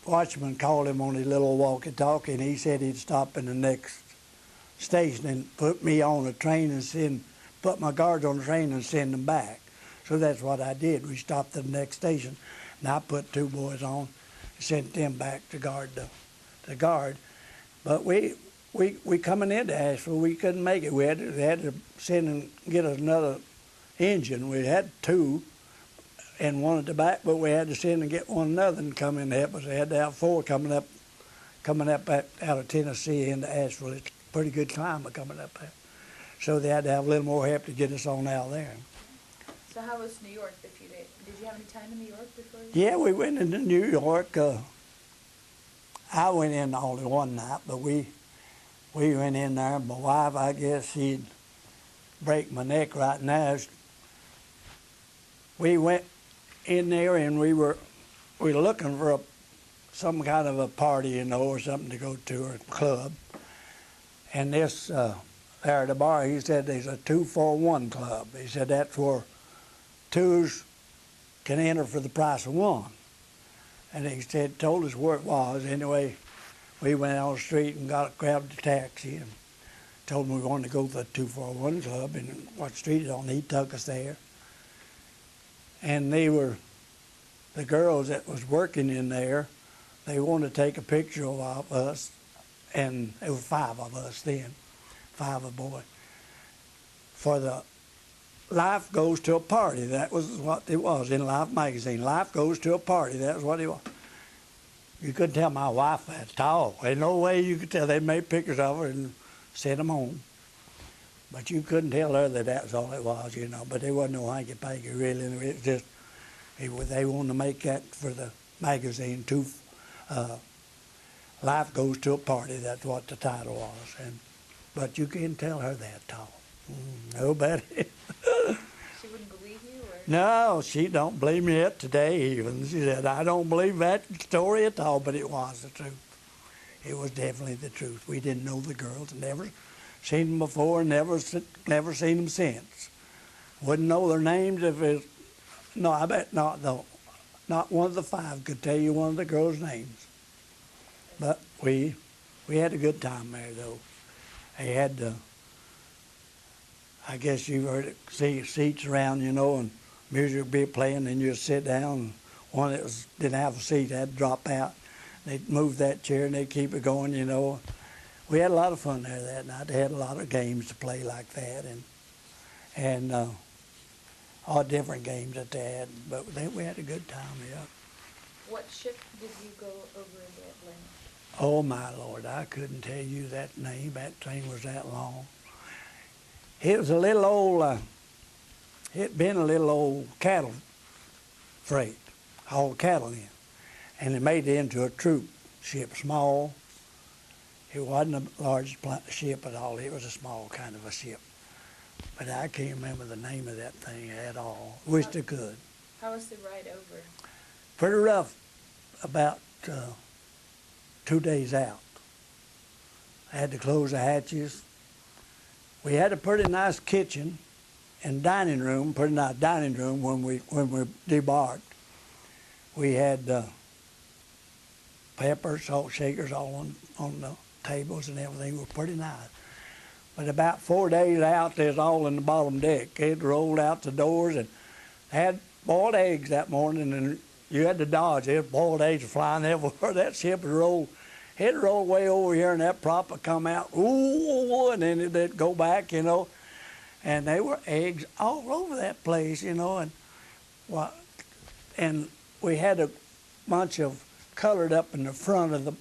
watchman called him on his little walkie-talkie, and he said he'd stop in the next station and put me on a train and put my guards on the train and send them back. So that's what I did. We stopped at the next station, and I put 2 boys on and sent them back to guard the guard. But we coming into Asheville, we couldn't make it. They had to send and get us another engine. We had 2 and one at the back, but we had to send and get one another and come in to help us. They had to have 4 coming up out of Tennessee into Asheville. It's a pretty good climb coming up there. So they had to have a little more help to get us on out there. So how was New York the few days? Did you have any time in New York before? Yeah, we went into New York. I went in only one night, but we went in there. My wife, I guess she'd break my neck right now. We went in there and we were looking for some kind of a party, you know, or something to go to, or a club. And this there at the bar, he said there's a 2-for-1 club. He said that's where 2s can enter for the price of 1. And he told us where it was. Anyway, we went on the street and grabbed a taxi and told him we wanted to go to the 2-for-1 club and what street it on. He took us there. And the girls that was working in there, they wanted to take a picture of us, and there were 5 of us then, 5 of boys. For the Life Goes to a Party, that was what it was in Life magazine. Life Goes to a Party, that was what it was. You couldn't tell my wife that at all. There's no way you could tell. They made pictures of her and sent them home. But you couldn't tell her that was all it was, you know. But there wasn't no hanky-panky, really. It was just, they wanted to make that for the magazine, Life Goes to a Party. That's what the title was. But you couldn't tell her that at all. Nobody. She wouldn't believe you? Or? No, she don't believe me yet today even. She said, I don't believe that story at all, but it was the truth. It was definitely the truth. We didn't know the girls, never seen them before, never seen them since. Wouldn't know their names if it. No, I bet not. Though, not one of the 5 could tell you one of the girls' names. But we had a good time there, though. They had, I guess you heard it, see seats around, you know, and music would be playing, and you'd sit down. And one that didn't have a seat had to drop out. They'd move that chair and they'd keep it going, you know. We had a lot of fun there that night. They had a lot of games to play like that, and all different games that they had. But we had a good time, yeah. What ship did you go over into Atlanta? Oh, my Lord, I couldn't tell you that name. That train was that long. It was a little old, it'd been a little old cattle freight, hauled cattle in. And they made it into a troop ship, small. It wasn't a large ship at all. It was a small kind of a ship. But I can't remember the name of that thing at all. Wished I could. How was the ride over? Pretty rough, about 2 days out. I had to close the hatches. We had a pretty nice kitchen and dining room, pretty nice dining room when we debarked. We had peppers, salt shakers all on the tables and everything. Were pretty nice. But about 4 days out, they was all in the bottom deck. It rolled out the doors and had boiled eggs that morning, and you had to dodge. There was boiled eggs flying everywhere. That ship would roll. It'd roll way over here, and that prop would come out, ooh, and then it'd go back, you know. And there were eggs all over that place, you know. And we had a bunch of colored up in the front of the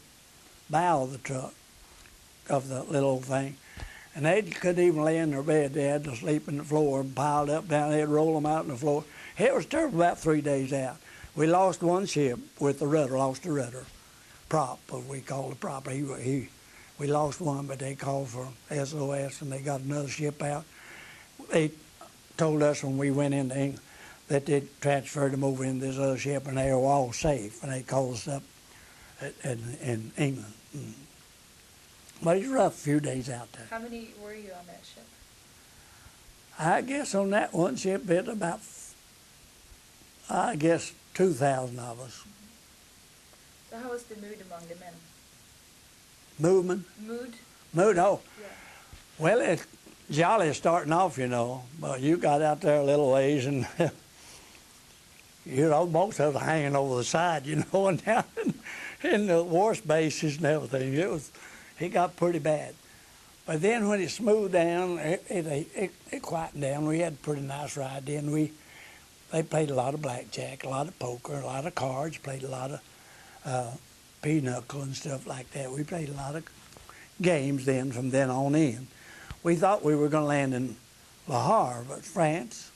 bow of the truck, of the little thing. And they couldn't even lay in their bed. They had to sleep in the floor and piled up down. They'd roll them out on the floor. It was terrible about 3 days out. We lost one ship with the rudder, lost the rudder. Prop, what we call the prop. We lost one, but they called for SOS, and they got another ship out. They told us when we went into England that they'd transferred them over into this other ship, and they were all safe, and they called us up in England. But it was a rough few days out there. How many were you on that ship? I guess on that one ship, it about, I guess, 2,000 of us. So how was the mood among the men? Movement? Mood, oh. Yeah. Well, it's jolly starting off, you know. But you got out there a little ways, and you know, most of us hanging over the side, you know, and down in the war bases and everything. It got pretty bad. But then when it smoothed down, it quietened down. We had a pretty nice ride. Then they played a lot of blackjack, a lot of poker, a lot of cards, played a lot of pinochle and stuff like that. We played a lot of games then from then on in. We thought we were going to land in Le Havre, France,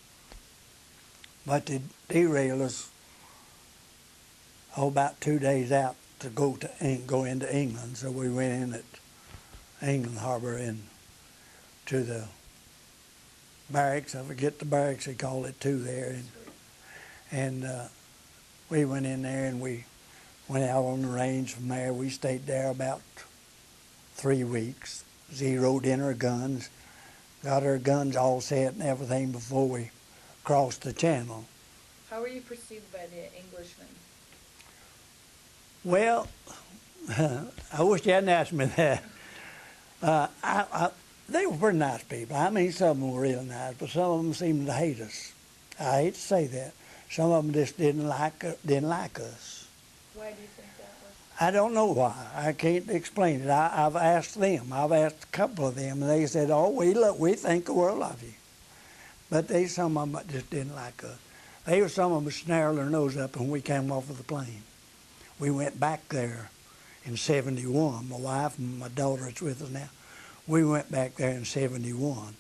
but they derailed us about 2 days out to go into England. So we went in at England Harbor and to the barracks. I forget the barracks they call it too there, and we went in there and we went out on the range from there. We stayed there about 3 weeks, zeroed in our guns, got our guns all set and everything before we crossed the channel. How were you perceived by the Englishmen? Well, I wish you hadn't asked me that. They were pretty nice people. I mean, some of them were really nice, but some of them seemed to hate us. I hate to say that. Some of them just didn't like us. Why do you think that was? I don't know why. I can't explain it. I've asked them. I've asked a couple of them, and they said, "Oh, we think the world of you." But some of them just didn't like us. Some of them snarled their nose up when we came off of the plane. We went back there in 71. My wife and my daughter is with us now. We went back there in 71,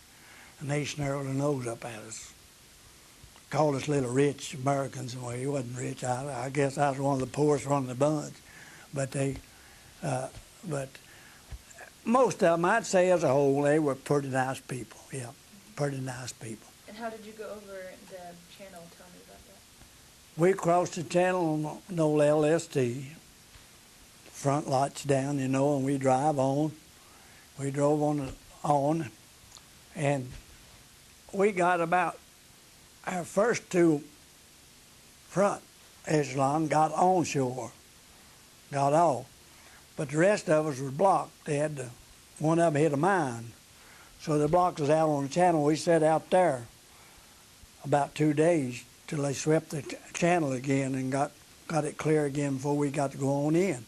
and they snarled their nose up at us. Called us little rich Americans. Well, he wasn't rich. I guess I was one of the poorest one of the bunch. But but most of them, I'd say as a whole, they were pretty nice people. Yeah, pretty nice people. And how did you go over the channel? Tell me about that. We crossed the channel on an old LST, front lights down, you know, and we drive on. We drove on, and we got about our first two front echelon got onshore, got off, but the rest of us was blocked. One of them hit a mine, so they blocked us out on the channel. We sat out there about 2 days till they swept the channel again and got it clear again before we got to go on in.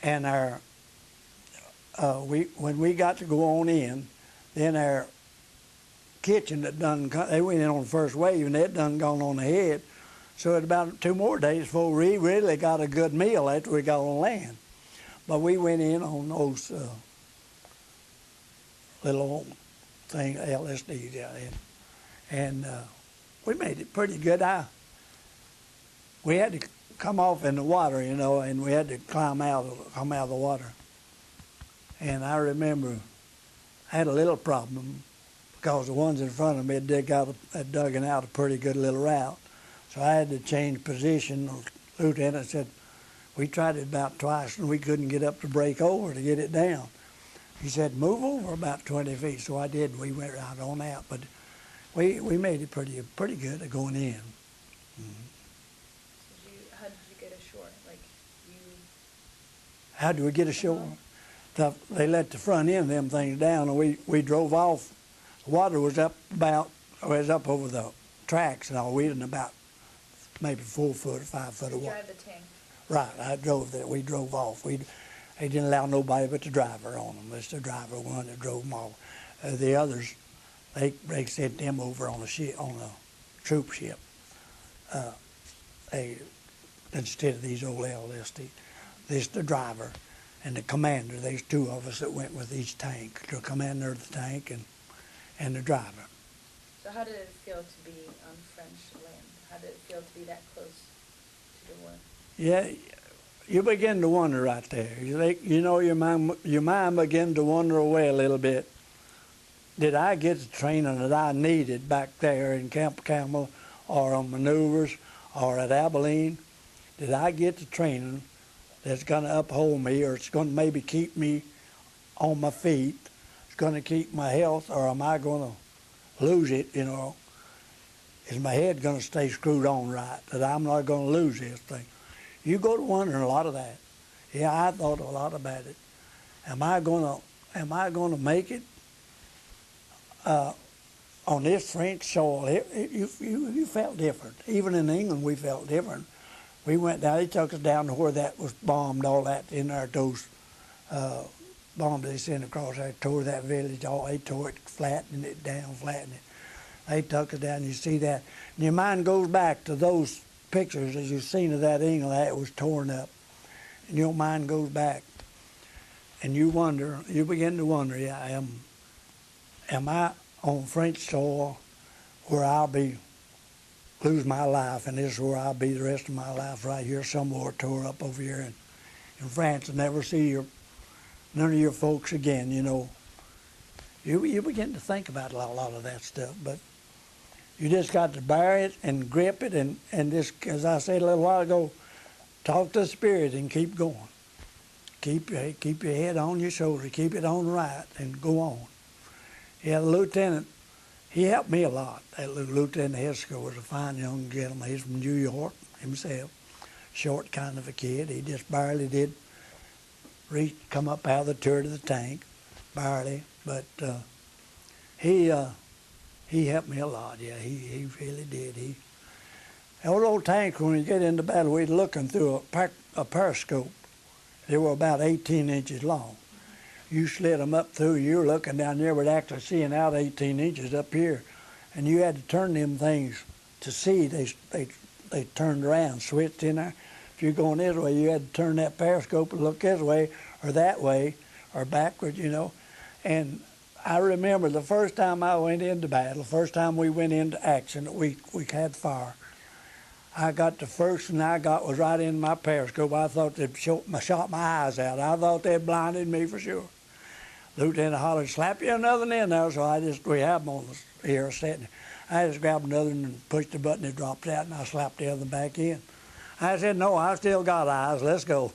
And when we got to go on in, then our kitchen they went in on the first wave and that done gone on ahead. So it about 2 more days before we really got a good meal after we got on land. But we went in on those little thing LSD, yeah, and we made it pretty good. We had to come off in the water, you know, and we had to come out of the water. And I remember I had a little problem because the ones in front of me had dug out a pretty good little route. So I had to change position. The lieutenant said, we tried it about twice and we couldn't get up to break over to get it down. He said, move over about 20 feet. So I did. We went right on out. But we made it pretty good at going in. Mm-hmm. So how did you get ashore? Like you? How do we get ashore? They let the front end of them things down, and we drove off. The water was up over the tracks and all. We didn't about maybe 4 foot or 5 foot of water. Drive the tank. Right, I drove that. We drove off. They didn't allow nobody but the driver on them. It's the driver one that drove them off. The others, they sent them over on a ship, on a troop ship. Instead of these old LSD, this the driver and the commander. There's 2 of us that went with each tank. The commander of the tank and the driver. So how did it feel to be on French land? How did it feel to be that close to the war? Yeah, you begin to wonder right there. Your mind begin to wander away a little bit. Did I get the training that I needed back there in Camp Campbell or on maneuvers or at Abilene? Did I get the training that's going to uphold me, or it's going to maybe keep me on my feet? It's going to keep my health, or am I going to lose it, Is my head going to stay screwed on right, that I'm not going to lose this thing? You go to wondering a lot of that. Yeah, I thought a lot about it. Am I going to make it on this French soil? You felt different. Even in England, we felt different. We went down. They took us down to where that was bombed. All that in there, those bombs they sent across there, tore that village. They tore it, flattened it down, flattened it. They took us down. You see that, and your mind goes back to those pictures as you've seen of that England that was torn up, and your mind goes back, and you wonder. You begin to wonder. Yeah, am I on French soil where I'll be lose my life, and this is where I'll be the rest of my life, right here somewhere tore up over here in France, and never see none of your folks again, You begin to think about a lot of that stuff, but you just got to bear it and grip it, and just, as I said a little while ago, talk to the Spirit and keep going. Keep your head on your shoulder, keep it on right, and go on. Yeah, the lieutenant, he helped me a lot. That Lieutenant Hesco was a fine young gentleman. He's from New York himself, short kind of a kid. He just barely did come up out of the turret of the tank, barely. But he helped me a lot. Yeah, he really did. Those old tanks, when you get into battle, we're looking through a periscope. They were about 18 inches long. You slid them up through, you were looking down there, but actually seeing out 18 inches up here. And you had to turn them things to see. They turned around, switched in there. If you're going this way, you had to turn that periscope and look this way or that way or backwards, And I remember the first time I went into battle, the first time we went into action, we had fire. I got the first one I got was right in my periscope. I thought they'd shot my eyes out. I thought they'd blinded me for sure. Lieutenant hollered, "Slap you another one in there." So we have them on the here sitting. I just grabbed another one and pushed the button. It dropped out, and I slapped the other one back in. I said, "No, I still got eyes. Let's go."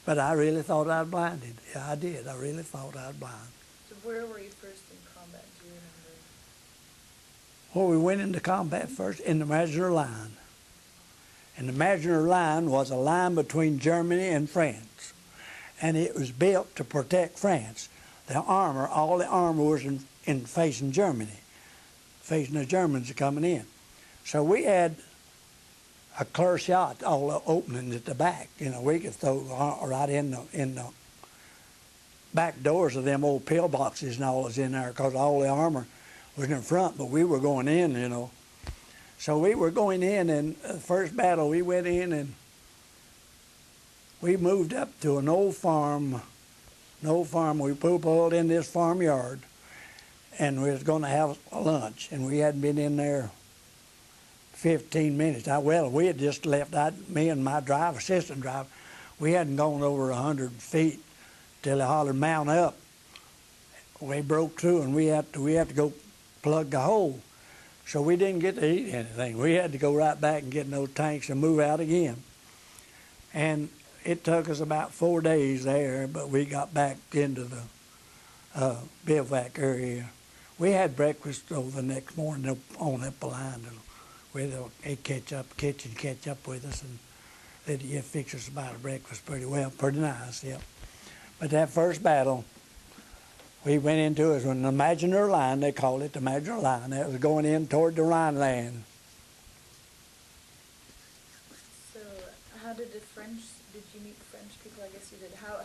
But I really thought I'd blinded. Yeah, I did. I really thought I'd blind. So where were you first in combat? Do you remember? Well, we went into combat first in the Maginot Line. And the Maginot Line was a line between Germany and France. And it was built to protect France. All the armor was in facing Germany, facing the Germans coming in. So we had a clear shot, all the openings at the back. We could throw right in the back doors of them old pillboxes and all was in there, because all the armor was in front, but we were going in, So we were going in, and the first battle we went in, and we moved up to an old farm. We pulled in this farmyard, and we was going to have a lunch, and we hadn't been in there 15 minutes. We had just left. Me and my assistant driver, we hadn't gone over 100 feet till they hollered, "Mount up." We broke through, and we had to go plug the hole. So we didn't get to eat anything. We had to go right back and get in those tanks and move out again. And it took us about 4 days there, but we got back into the bivouac area. We had breakfast over the next morning on up the line. They'd catch up with us. And that he fixed us about a breakfast pretty well, pretty nice, yeah. But that first battle we went into was an imaginary line, they called it the imaginary line. That was going in toward the Rhineland. So how did did you meet French people? I guess you did. How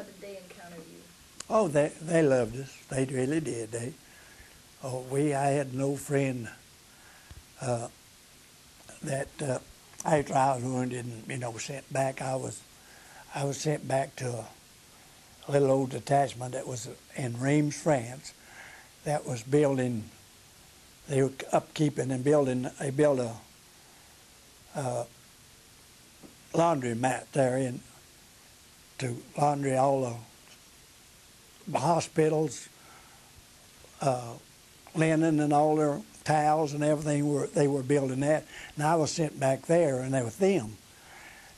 did they encounter you? Oh, they loved us. They really did. I had no friend that after I was wounded and sent back, I was sent back to a little old detachment that was in Reims, France, that was building. They were upkeeping and building. They built a laundry mat there to laundry all the hospitals, linen and all their towels and everything. They were building that, and I was sent back there, and they with them.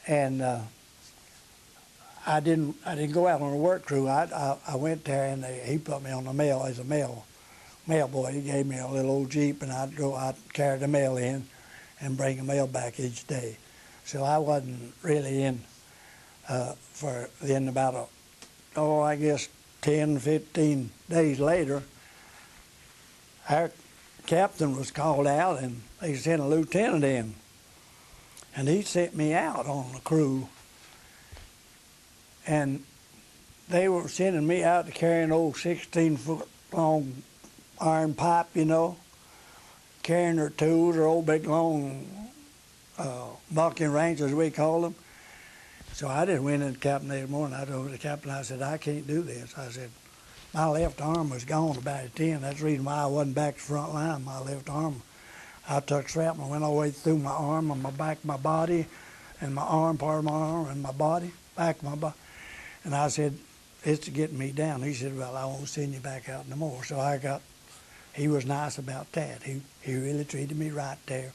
And I didn't go out on a work crew. I went there, and he put me on the mail as a mail boy. He gave me a little old Jeep, and I'd go out and carry the mail in and bring the mail back each day. So I wasn't really in for then about I guess 10, 15 days later, our captain was called out, and they sent a lieutenant in, and he sent me out on the crew. And they were sending me out to carry an old 16-foot long iron pipe, carrying their tools, or old big long bucking ranks, as we call them. So I just went in the captain that morning. I told the captain, I said, I can't do this. I said, my left arm was gone about at 10. That's the reason why I wasn't back to the front line. My left arm, I took shrapnel, went all the way through my arm and my back, my body, and my arm, part of my arm, and my body, back of my body. And I said, it's getting me down. He said, well, I won't send you back out no more. So he was nice about that. He really treated me right there.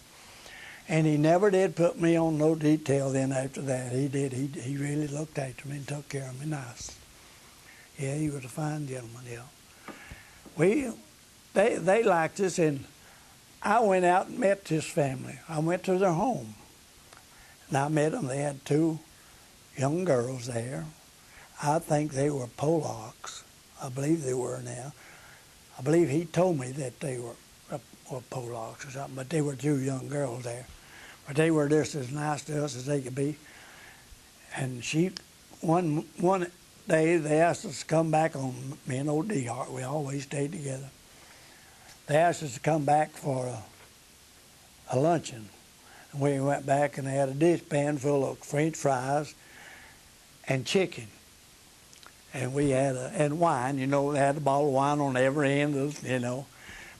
And he never did put me on no detail then after that. He did. He really looked after me and took care of me nice. Yeah, he was a fine gentleman, yeah. They liked us, and I went out and met this family. I went to their home, and I met them. They had 2 young girls there. I think they were Polacks. I believe they were now. I believe he told me that they were Polacks or something, but they were 2 young girls there. But they were just as nice to us as they could be. And one day they asked us to come back on, me and old D Hart, we always stayed together. They asked us to come back for a luncheon. And we went back, and they had a dishpan full of French fries and chicken. And we had and wine, they had a bottle of wine on every end,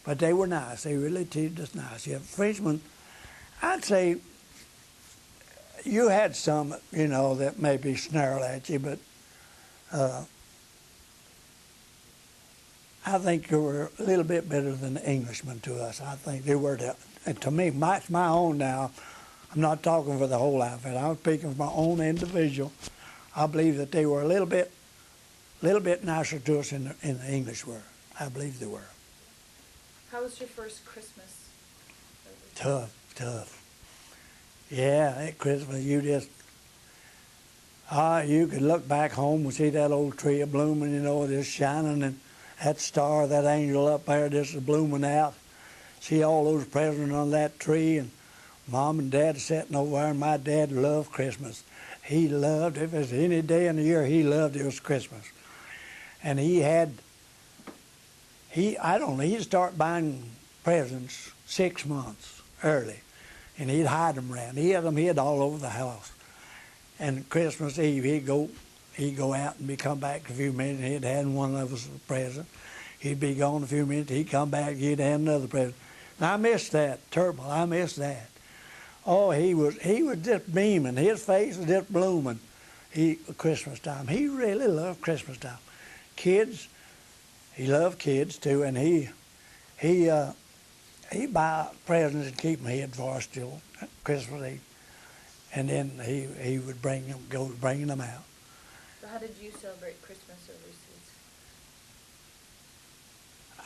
But they were nice. They really treated us nice. Yeah, Frenchmen, I'd say you had some, that maybe snarled at you, but I think you were a little bit better than the Englishmen to us. I think they were, and to me, my own now, I'm not talking for the whole outfit. I'm speaking for my own individual. I believe that they were a little bit nicer to us than the English were. I believe they were. How was your first Christmas? Tough. Yeah, at Christmas you could look back home and see that old tree blooming, just shining, and that star, that angel up there just blooming out. See all those presents on that tree, and Mom and Dad sitting over there, and my dad loved Christmas. He loved, if there's any day in the year he loved, it was Christmas. And he'd start buying presents 6 months early, and he'd hide them around. He had them hid all over the house. And Christmas Eve, he'd go out and he'd come back in a few minutes, and he'd hand one of us a present. He'd be gone a few minutes, he'd come back, he'd hand another present. And I missed that, terrible, I missed that. Oh, he was just beaming, his face was just blooming. Christmas time, he really loved Christmas time. Kids, he loved kids too, and he buy presents and keep them hid for us till Christmas Eve, and then he would go bringing them out. So how did you celebrate Christmas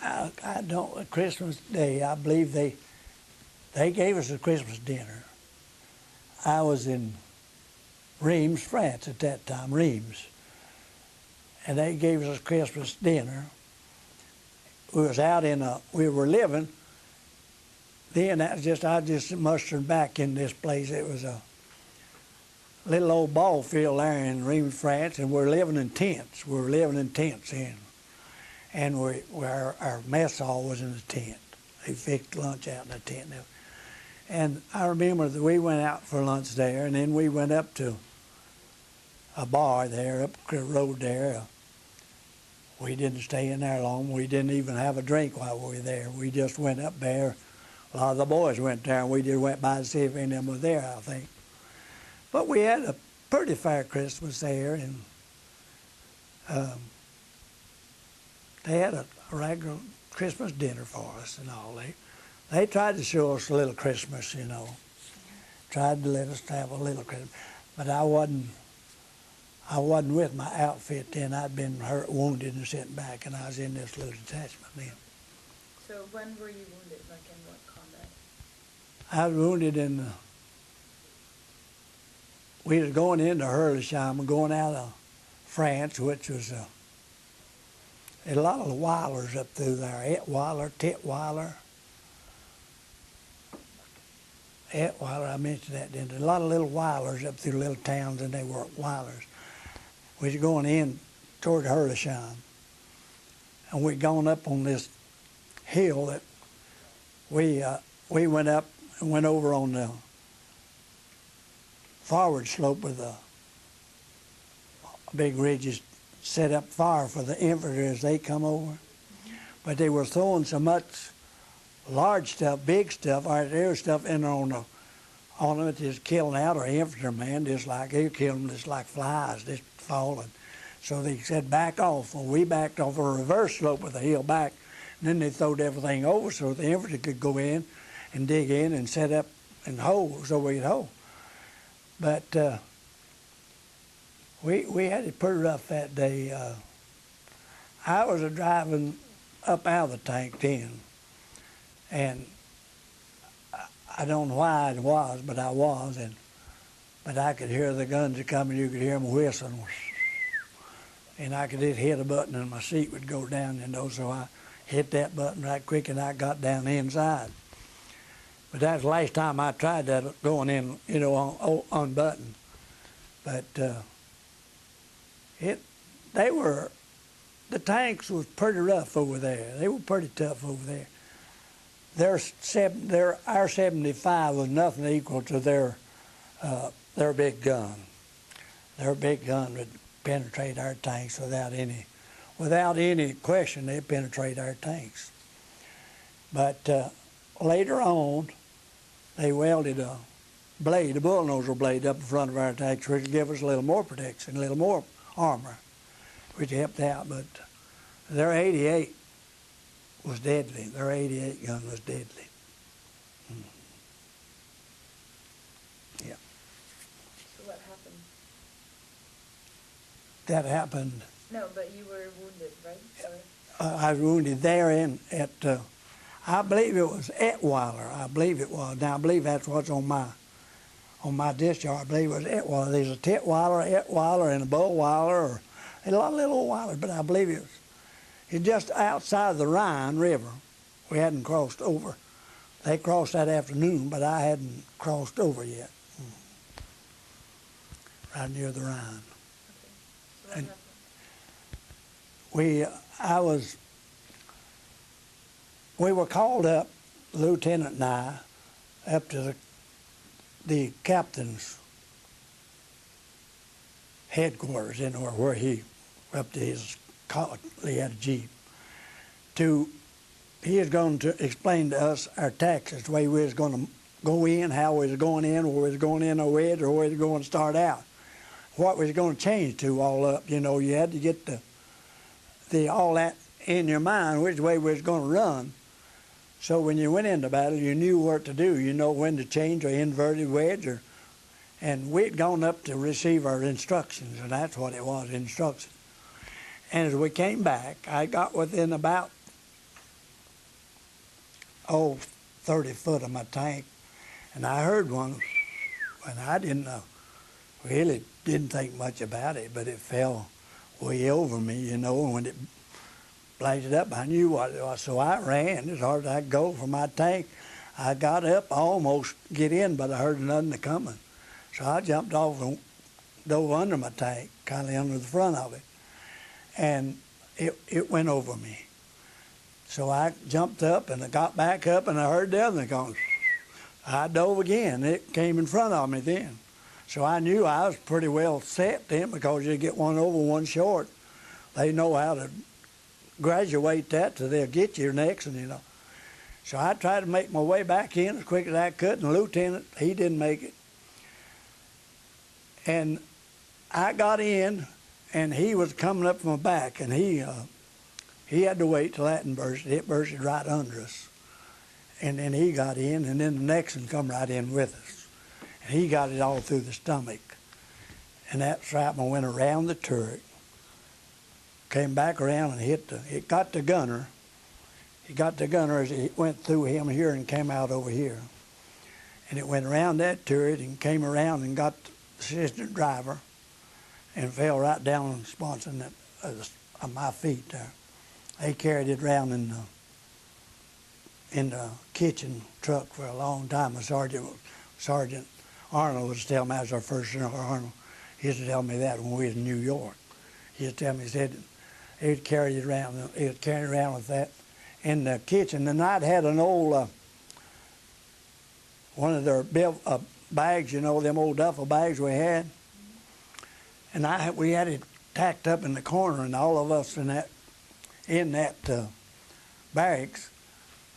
overseas? I don't. Christmas Day, I believe they gave us a Christmas dinner. I was in Reims, France at that time, Reims. And they gave us a Christmas dinner. We was out we were living, then I just mustered back in this place. It was a little old ball field there in Reims, France, and we're living in tents. We were living in tents then. And our mess hall was in the tent. They fixed lunch out in the tent. And I remember that we went out for lunch there, and then we went up to a bar there, up the road there. We didn't stay in there long. We didn't even have a drink while we were there. We just went up there. A lot of the boys went there, and we just went by to see if any of them were there, I think. But we had a pretty fair Christmas there, and they had a regular Christmas dinner for us and all. They tried to show us a little Christmas, you know. Tried to let us have a little Christmas. But I wasn't with my outfit then. I'd been hurt, wounded, and sent back, and I was in this little detachment then. So when were you wounded, like in what combat? I was wounded we was going into Hurlesham, going out of France, which was a lot of Weilers up through there. Etweiler, Titweiler. Etweiler, I mentioned that, didn't I? A lot of little Weilers up through little towns, and they were Weilers. We was going in toward Hurlesham, and we'd gone up on this hill that we went up and went over on the forward slope with the big ridges set up fire for the infantry as they come over. But they were throwing so much large stuff, big stuff, artillery stuff in on them, just killing out our infantrymen, just like they killed them just like flies, just falling. So they said back off. Well, we backed off a reverse slope with the hill back, and then they throwed everything over so the infantry could go in and dig in and set up and hold so we'd hold. But we had it pretty rough that day. I was driving up out of the tank then, and I don't know why it was, but I was, but I could hear the guns coming. You could hear them whistling, and I could just hit a button and my seat would go down, so I hit that button right quick and I got down the inside. But that was the last time I tried that, going in, on button. But the tanks was pretty rough over there. They were pretty tough over there. Our 75 was nothing equal to their big gun. Their big gun would penetrate our tanks without any question. They'd penetrate our tanks. But later on, they welded a bullet nozzle blade up in front of our tanks, which would give us a little more protection, a little more armor, which helped out. But their 88 was deadly. Their 88 gun was deadly. Yeah. So what happened? That happened. No, but you were wounded, right? I was wounded there at I believe it was Etweiler. I believe it was. Now I believe that's what's on my discharge. I believe it was Etweiler. There's a Etweiler, and a Bullweiler, or a lot of little Weilers, but I believe it's just outside of the Rhine River. We hadn't crossed over. They crossed that afternoon, but I hadn't crossed over yet. Right near the Rhine. Okay. So what happened? We were called up, the lieutenant and I, up to the captain's headquarters where he, up to his car, he had a Jeep. He was going to explain to us our taxes, the way we was going to go in, how we was going in, where we was going in or where we was going to start out, what we was going to change to all up. You had to get all that in your mind, which way we was going to run. So when you went into battle, you knew what to do. You know when to change or inverted wedge, and we'd gone up to receive our instructions, and that's what it was, instructions. And as we came back, I got within about 30 foot of my tank, and I heard one, and I didn't know. really didn't think much about it, but it fell way over me, you know, and when it blasted up, I knew what it was, so I ran as hard as I could go for my tank. I got up, I almost get in, but I heard nothing coming. So I jumped off and dove under my tank, kind of under the front of it, and it went over me. So I jumped up and I got back up and I heard the other one going. I dove again. It came in front of me then. So I knew I was pretty well set then because you get one over, one short. They know how to graduate that so they'll get you next, and you know. So I tried to make my way back in as quick as I could, and the lieutenant, he didn't make it. And I got in, and he was coming up from the back, and he had to wait till that bursted. It bursted right under us. And then he got in, and then the next one come right in with us. And he got it all through the stomach. And that shrapnel went around the turret, came back around and it got the gunner. It got the gunner as it went through him here and came out over here. And it went around that turret and came around and got the assistant driver and fell right down on the sponson of my feet there. They carried it around in the kitchen truck for a long time. Sergeant Arnold was telling me, that was our first General Arnold. He used to tell me that when we was in New York. He used to tell me, he said, he'd carry it around with that in the kitchen. And I'd had an old, one of their bags, you know, them old duffel bags we had. And we had it tacked up in the corner, and all of us in that barracks,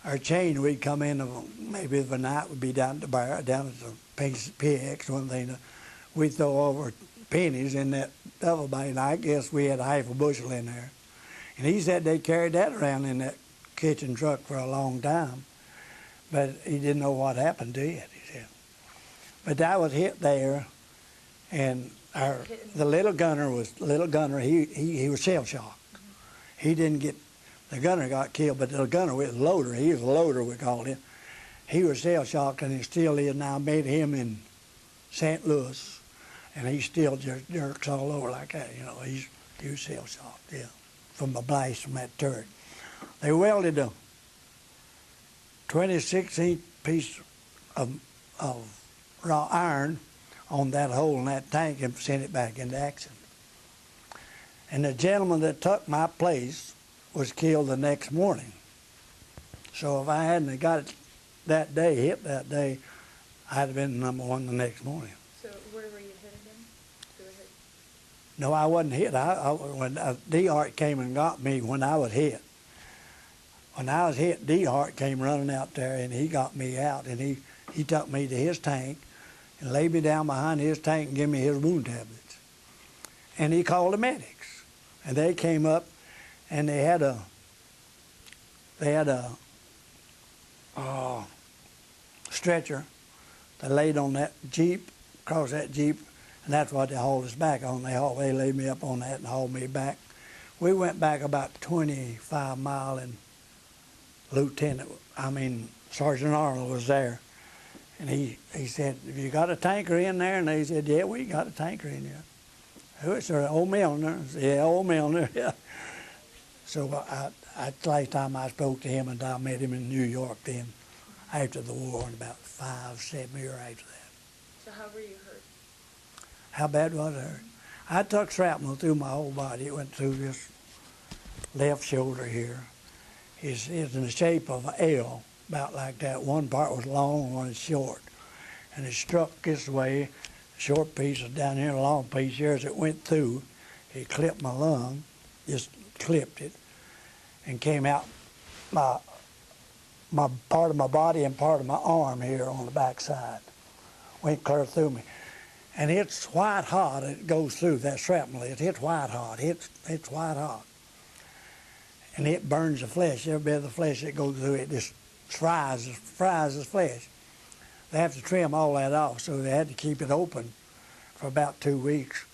our chain, we'd come in, maybe the night would be down at the PX, one thing. We'd throw over pennies in that duffel bag, and I guess we had half a bushel in there. And he said they carried that around in that kitchen truck for a long time, but he didn't know what happened to it, he said. But I was hit there, and the little gunner, he was shell-shocked. He didn't get, the gunner got killed, but the gunner was a loader. He was a loader, we called him. He was shell-shocked, and he still is now. Made him in St. Louis, and he still just jerks all over like that, you know. He was shell-shocked, yeah, from a blast from that turret. They welded a 26-inch piece of raw iron on that hole in that tank and sent it back into action. And the gentleman that took my place was killed the next morning. So if I hadn't got it that day, hit that day, I'd have been number one the next morning. So where were you hit again? You were hit? No, I wasn't hit. When D-Hart came and got me when I was hit. When I was hit, D-Hart came running out there, and he got me out, and he took me to his tank and laid me down behind his tank and gave me his wound tablets. And he called the medics, and they came up, and they had a stretcher. They laid on that Jeep, across that Jeep, and that's what they hauled us back on. They laid me up on that and hauled me back. We went back about 25 miles, and Sergeant Arnold was there. And he said, "Have you got a tanker in there?" And they said, "Yeah, we got a tanker in there." Who is there? Old Milner. I said, "Yeah, old Milner." Yeah. So the last time I spoke to him, and I met him in New York then, after the war, in about 5-7 years after that. So how were you hurt? How bad was I hurt? I took shrapnel through my whole body. It went through this left shoulder here. It's in the shape of an L, about like that. One part was long, one is short. And it struck this way. The short piece was down here, the long piece here. As it went through, it clipped my lung, just clipped it, and came out my part of my body and part of my arm here on the back side. Went clear through me. And it's white hot. It goes through that shrapnel. It's white hot. It's white hot. And it burns the flesh. Every bit of the flesh that goes through it just fries the flesh. They have to trim all that off, so they had to keep it open for about 2 weeks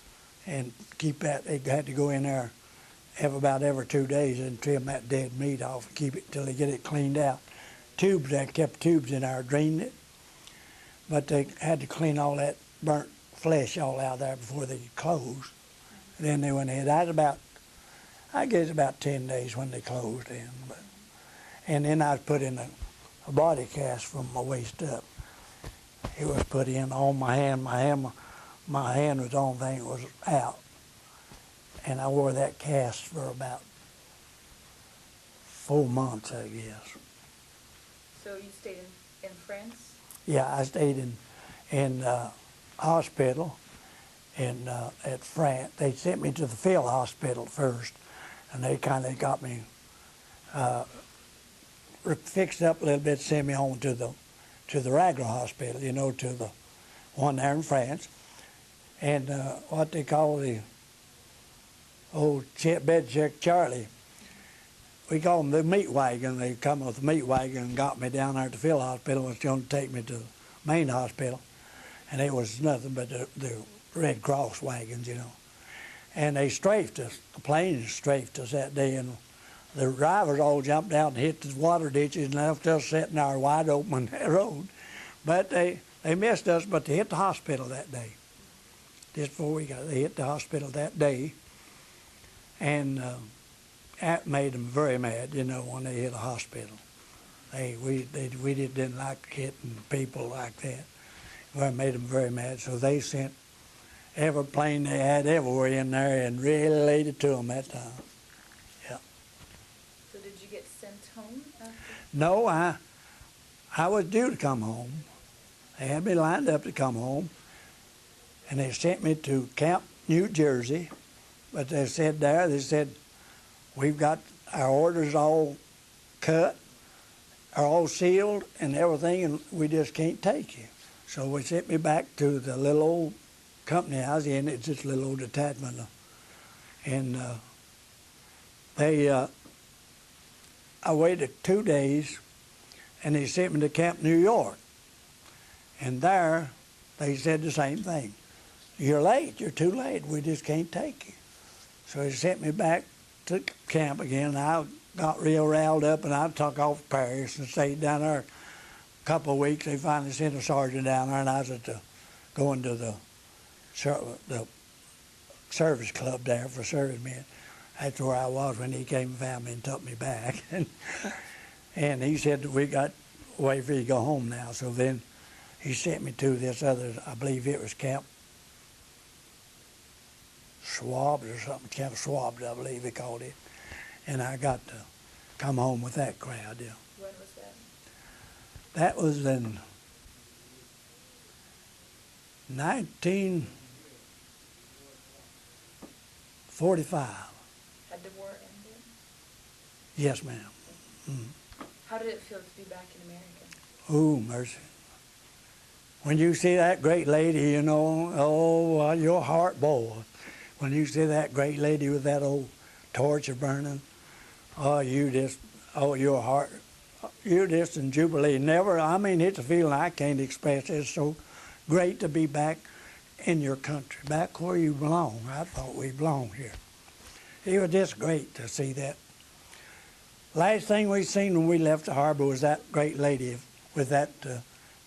and keep that. They had to go in there every 2 days and trim that dead meat off and keep it till they get it cleaned out. Tubes, they kept tubes in there, drained it, but they had to clean all that burnt flesh all out there before they closed. And then they went ahead. I guess about 10 days when they closed in. And then I was put in a body cast from my waist up. It was put in on my hand. My hand was the only thing that was out. And I wore that cast for about 4 months, I guess. So you stayed in France? Yeah, I stayed in hospital at France. They sent me to the field hospital first, and they kind of got me fixed up a little bit, sent me on to the regular hospital, you know, to the one there in France, and what they call the old bed check Charlie. We call them the meat wagon. They come with the meat wagon and got me down there at the field hospital. Was going to take me to the main hospital, and it was nothing but the Red Cross wagons, you know. And they strafed us. The planes strafed us that day, and the drivers all jumped out and hit the water ditches and left us sitting there wide open on that road. But they missed us, but they hit the hospital that day. Just before they hit the hospital that day, and that made them very mad, you know, when they hit a hospital. We didn't like hitting people like that. Well, it made them very mad, so they sent every plane they had everywhere in there and really laid it to them that time. Yeah. So did you get sent home after? No, I was due to come home. They had me lined up to come home, and they sent me to Camp, New Jersey. But they said, we've got our orders all cut, are all sealed and everything, and we just can't take you. So we sent me back to the little old company I was in. It's just a little old detachment. And I waited 2 days, and they sent me to Camp New York. And there, they said the same thing. You're late. You're too late. We just can't take you. So they sent me back to camp again, and I got real riled up, and I took off to Paris and stayed down there a couple of weeks. They finally sent a sergeant down there, and I was going to the service club there for servicemen. That's where I was when he came and found me and took me back. And he said that we got a way for you to go home now. So then he sent me to this other, I believe it was Camp Swabs or something, Camp Swabs, I believe they called it. And I got to come home with that crowd, yeah. When was that? That was in 1945. Had the war ended? Yes, ma'am. Mm. How did it feel to be back in America? Oh, mercy. When you see that great lady, you know, oh, your heart boils. When you see that great lady with that old torch burning, oh, your heart, you're just in jubilee. It's a feeling I can't express. It's so great to be back in your country, back where you belong. I thought we belonged here. It was just great to see that. Last thing we seen when we left the harbor was that great lady with that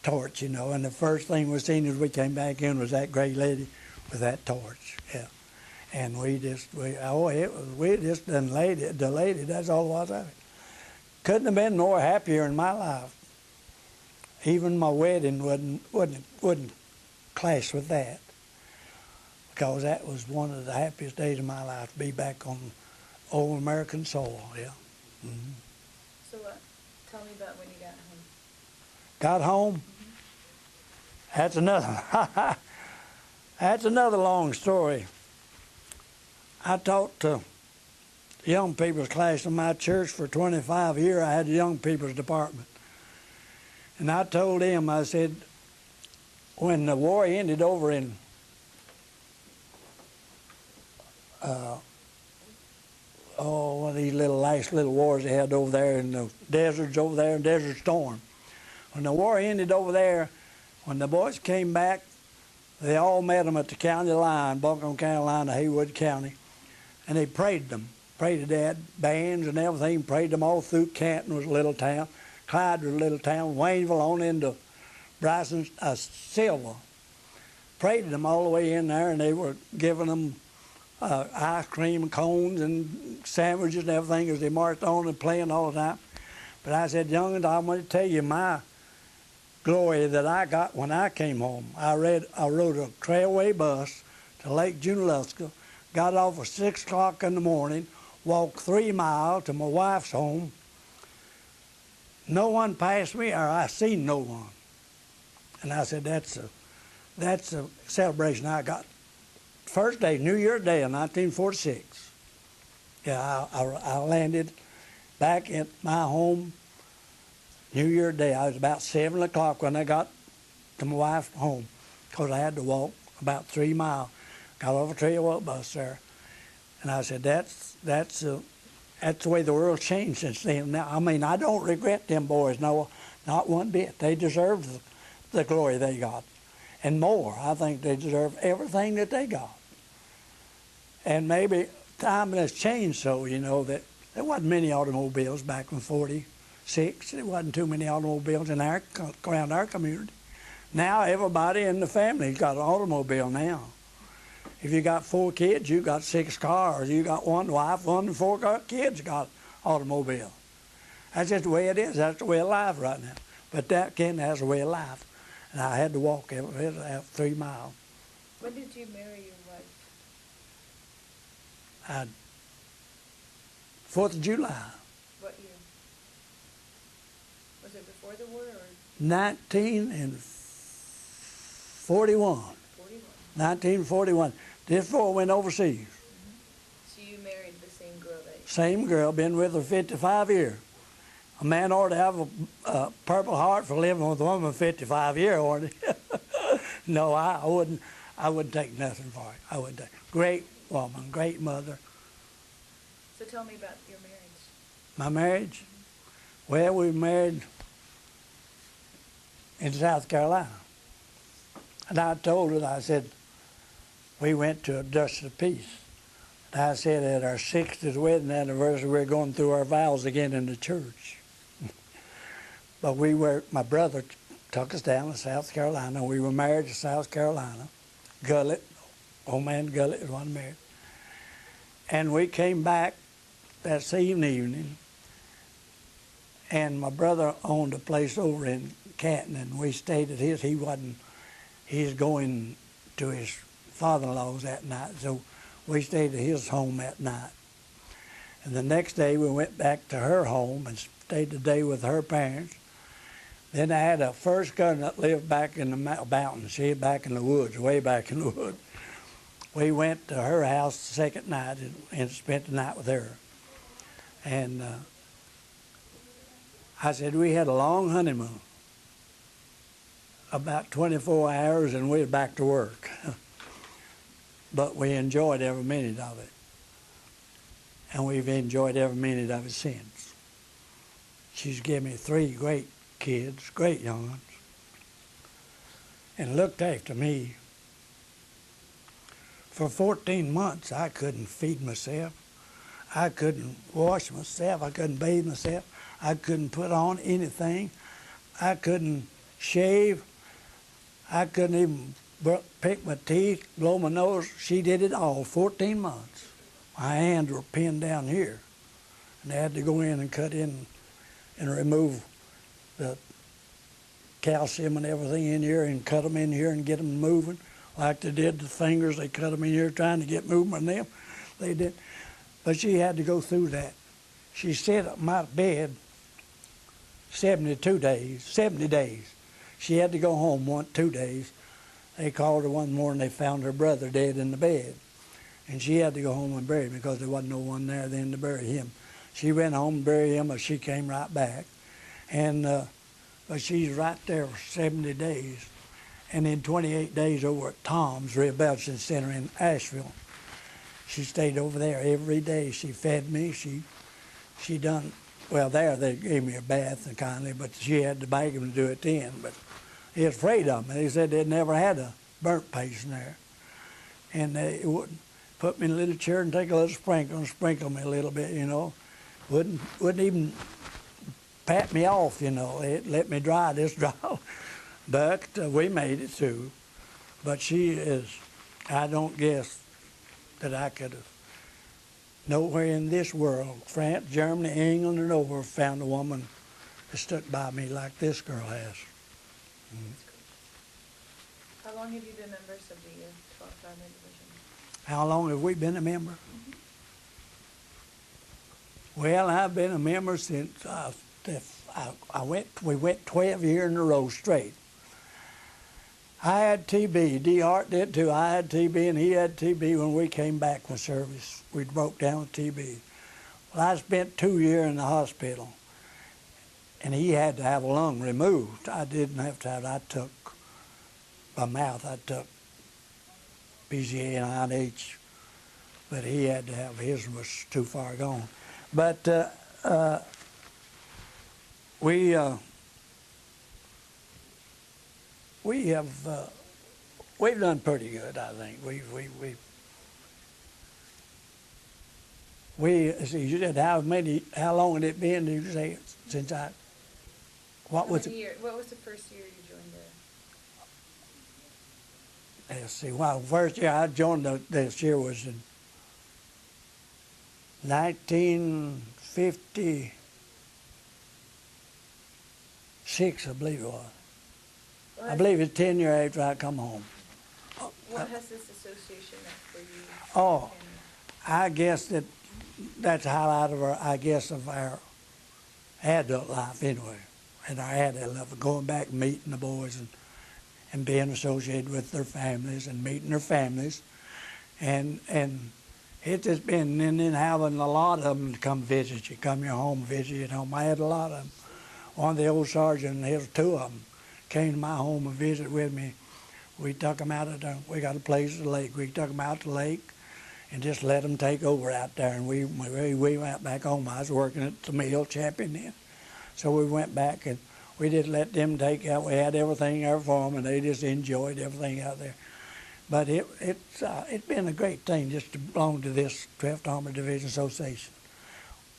torch, you know, and the first thing we seen as we came back in was that great lady with that torch, yeah. And we just done delayed it. That's all it was of it. Couldn't have been more happier in my life. Even my wedding wouldn't clash with that, because that was one of the happiest days of my life, to be back on old American soil. Yeah. Mm-hmm. So tell me about when you got home. Got home. Mm-hmm. That's another long story. I taught the young people's class in my church for 25 years. I had the young people's department. And I told them, I said, when the war ended over in one of these last little wars they had over there in the deserts over there in Desert Storm. When the war ended over there, when the boys came back, they all met them at the county line, Buncombe County line to Haywood County. And they prayed them. Prayed they had bands and everything. Prayed them all through. Canton was a little town. Clyde was a little town. Waynesville on into Bryson, Silver. paraded them all the way in there, and they were giving them ice cream and cones and sandwiches and everything as they marched on and playing all the time. But I said, young'uns, I'm going to tell you my glory that I got when I came home. I rode a Trailway bus to Lake Junaluska, got off at 6 o'clock in the morning, walked 3 miles to my wife's home. No one passed me, or I seen no one. And I said, that's a celebration I got. First day, New Year's Day of 1946. Yeah, I landed back at my home New Year's Day. I was about 7 o'clock when I got to my wife's home, because I had to walk about 3 miles. Got off a Trailway bus there. And I said, that's the way the world's changed since then. Now, I mean, I don't regret them boys, no, not one bit. They deserved the glory they got, and more. I think they deserve everything that they got. And maybe time has changed so, you know, that there wasn't many automobiles back in 46. There wasn't too many automobiles around our community. Now everybody in the family's got an automobile now. If you got 4 kids, you got 6 cars. You got 1 wife, 1 and 4 kids got automobile. That's just the way it is. That's the way of life right now. But that kid has a way of life. And I had to walk 3 miles. When did you marry your wife? 4th of July. What year? Was it before the war or? 1941. 1941. This before I went overseas. Mm-hmm. So you married the same girl that Same girl, been with her 55 years. A man ought to have a Purple Heart for living with a woman 55 years, oughtn't he? No, I wouldn't take nothing for it. I wouldn't take. Great woman, great mother. So tell me about your marriage. My marriage? Mm-hmm. Well, we married in South Carolina. And I told her, I said, we went to a Justice of Peace. And I said at our 60th wedding anniversary, we're going through our vows again in the church. But my brother took us down to South Carolina. We were married to South Carolina. Gullett, old man Gullett was one married. And we came back that same evening, and my brother owned a place over in Canton, and we stayed at his. He's going to his father-in-law's that night, so we stayed at his home that night. And the next day we went back to her home and stayed the day with her parents. Then I had a first cousin that lived back in the mountains. She was back in the woods, way back in the woods. We went to her house the second night and spent the night with her. And I said we had a long honeymoon, about 24 hours, and we were back to work. But we enjoyed every minute of it. And we've enjoyed every minute of it since. She's given me 3 great kids, great young ones, and looked after me. For 14 months, I couldn't feed myself. I couldn't wash myself. I couldn't bathe myself. I couldn't put on anything. I couldn't shave. I couldn't even pick my teeth, blow my nose. She did it all, 14 months. My hands were pinned down here, and they had to go in and cut in and remove the calcium and everything in here and cut them in here and get them moving. Like they did the fingers, they cut them in here trying to get movement in them. They did. But she had to go through that. She sat at my bed 70 days. She had to go home 2 days. They called her one morning, they found her brother dead in the bed. And she had to go home and bury him because there wasn't no one there then to bury him. She went home and buried him, but she came right back. And but she's right there for 70 days. And then 28 days over at Tom's Rehabilitation Center in Nashville. She stayed over there every day. She fed me. She done, well, there they gave me a bath and kindly, but she had to beg them to do it then. But he was afraid of me. They said they'd never had a burnt patient there. And they wouldn't put me in a little chair and take a little sprinkle and sprinkle me a little bit, you know. Wouldn't even pat me off, you know. It let me dry this dry. But we made it through. But she is, I don't guess that I could have, nowhere in this world, France, Germany, England, or nowhere, found a woman that stuck by me like this girl has. How long have you been members of the 12th Family Division? How long have we been a member? Well, I've been a member since we went 12 years in a row straight. I had TB. D. Hart did too. I had TB and he had TB when we came back from service. We broke down with TB. Well, I spent 2 years in the hospital, and he had to have a lung removed. I didn't have to have it. I took by mouth. I took BCA and INH, but he had to have his was too far gone. But we have we've done pretty good, I think. See, you said how long had it been? Did you say since I? What was it? What was the first year you joined the? Let's see. Well, the first year I joined this year was in 1956, I believe it was. I believe it's 10 years after I come home. What has this association meant for you? Oh, I guess that's a highlight of our adult life anyway, and our adult life, going back and meeting the boys and being associated with their families and meeting their families, and it's just been, and then having a lot of them come visit you, come your home, visit you at home. I had a lot of them. One of the old sergeants, there's two of them, came to my home and visited with me. We took them out we got a place at the lake. We took them out to the lake and just let them take over out there. And we went back home. I was working at the mill, champion then. So we went back and we just let them take out. We had everything there for them, and they just enjoyed everything out there. But it's been a great thing just to belong to this 12th Armored Division Association.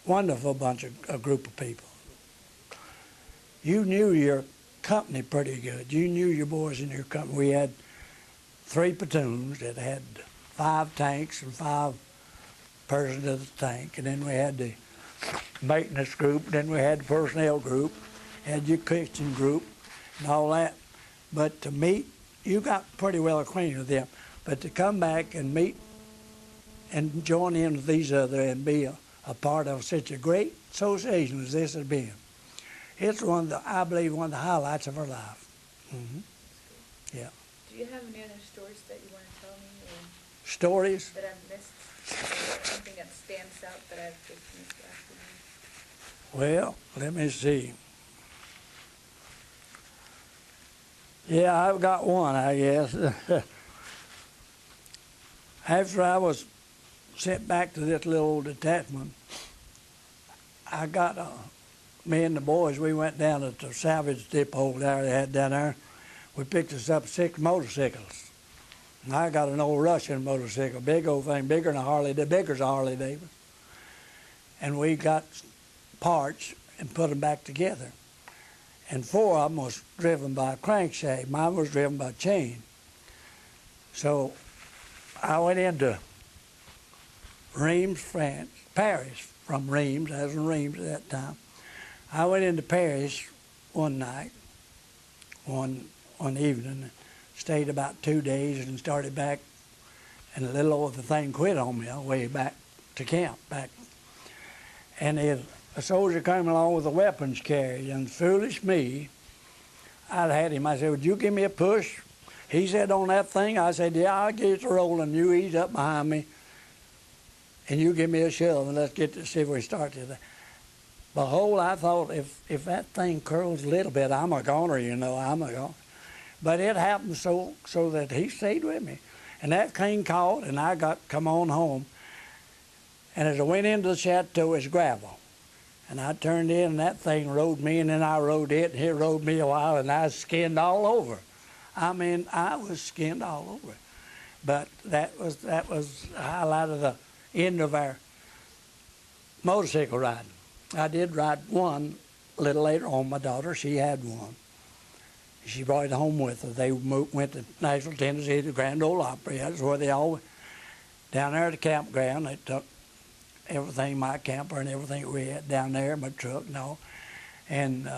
Wonderful bunch a group of people. You knew your company pretty good. You knew your boys in your company. We had 3 platoons that had 5 tanks and 5 persons at the tank, and then we had the maintenance group, then we had the personnel group, had your kitchen group, and all that. But to meet, you got pretty well acquainted with them, but to come back and meet and join in with these other and be a part of such a great association as this has been, it's I believe, one of the highlights of our life. Mm-hmm. Yeah. Do you have any other stories that you want to tell me? Or stories? That I've missed? Or something that stands out that I've just missed asking you? Well, let me see. Yeah, I've got one, I guess. After I was sent back to this little old detachment, I got me and the boys, we went down to the salvage depot there they had down there. We picked us up 6 motorcycles. And I got an old Russian motorcycle, big old thing, bigger than a Harley Davidson. And we got parts and put them back together. And 4 of them was driven by a crankshaft. Mine was driven by a chain. So I went into Reims, France, Paris, from Reims. I was in Reims at that time. I went into Paris one night, one evening, stayed about 2 days and started back, and a little over the thing quit on me on the way back to camp. And a soldier came along with a weapons carrier, and foolish me, I'd had him. I said, would you give me a push? He said, on that thing? I said, yeah, I'll get it rolling. You ease up behind me, and you give me a shove, and let's get to see if we start to. Behold, I thought, if that thing curls a little bit, I'm a goner, I'm a goner. But it happened so that he stayed with me. And that thing caught, and I come on home. And as I went into the chateau, it's gravel. And I turned in, and that thing rode me, and then I rode it, and it rode me a while, and I was skinned all over. I mean, I was skinned all over. But that was the highlight of the end of our motorcycle riding. I did ride one a little later on. My daughter, she had one. She brought it home with her. They went to Nashville, Tennessee, the Grand Ole Opry. That's where they all went. Down there at the campground, they took everything, my camper and everything we had down there, my truck and all. And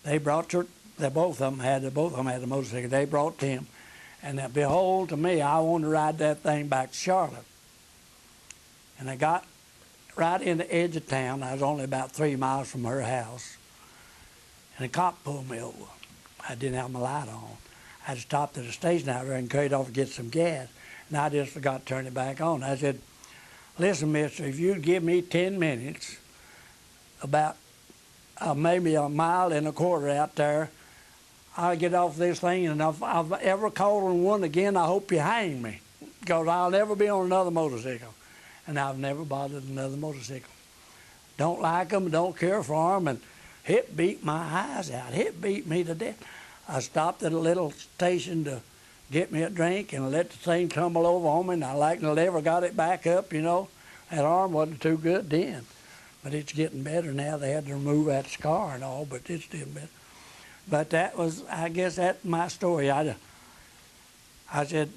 they brought both of them had a motorcycle. They brought them. And behold, to me, I wanted to ride that thing back to Charlotte. And I got right in the edge of town. I was only about 3 miles from her house. And a cop pulled me over. I didn't have my light on. I had stopped at a station out there and carried off to get some gas. And I just forgot to turn it back on. I said, listen, mister, if you'd give me 10 minutes, about maybe a mile and a quarter out there, I'll get off this thing, and if I've ever caught on one again, I hope you hang me, because I'll never be on another motorcycle. And I've never bothered another motorcycle. Don't like them, don't care for them, and it beat my eyes out. It beat me to death. I stopped at a little station to get me a drink and let the thing tumble over on me, and I like never got it back up, you know. That arm wasn't too good then, but it's getting better now. They had to remove that scar and all, but it's still better. But that was, I guess that's my story. I said,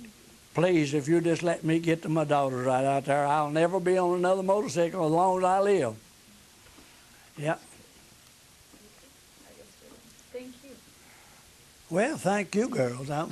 please, if you just let me get to my daughters right out there, I'll never be on another motorcycle as long as I live. Yep. Thank you. Well, thank you, girls. I'm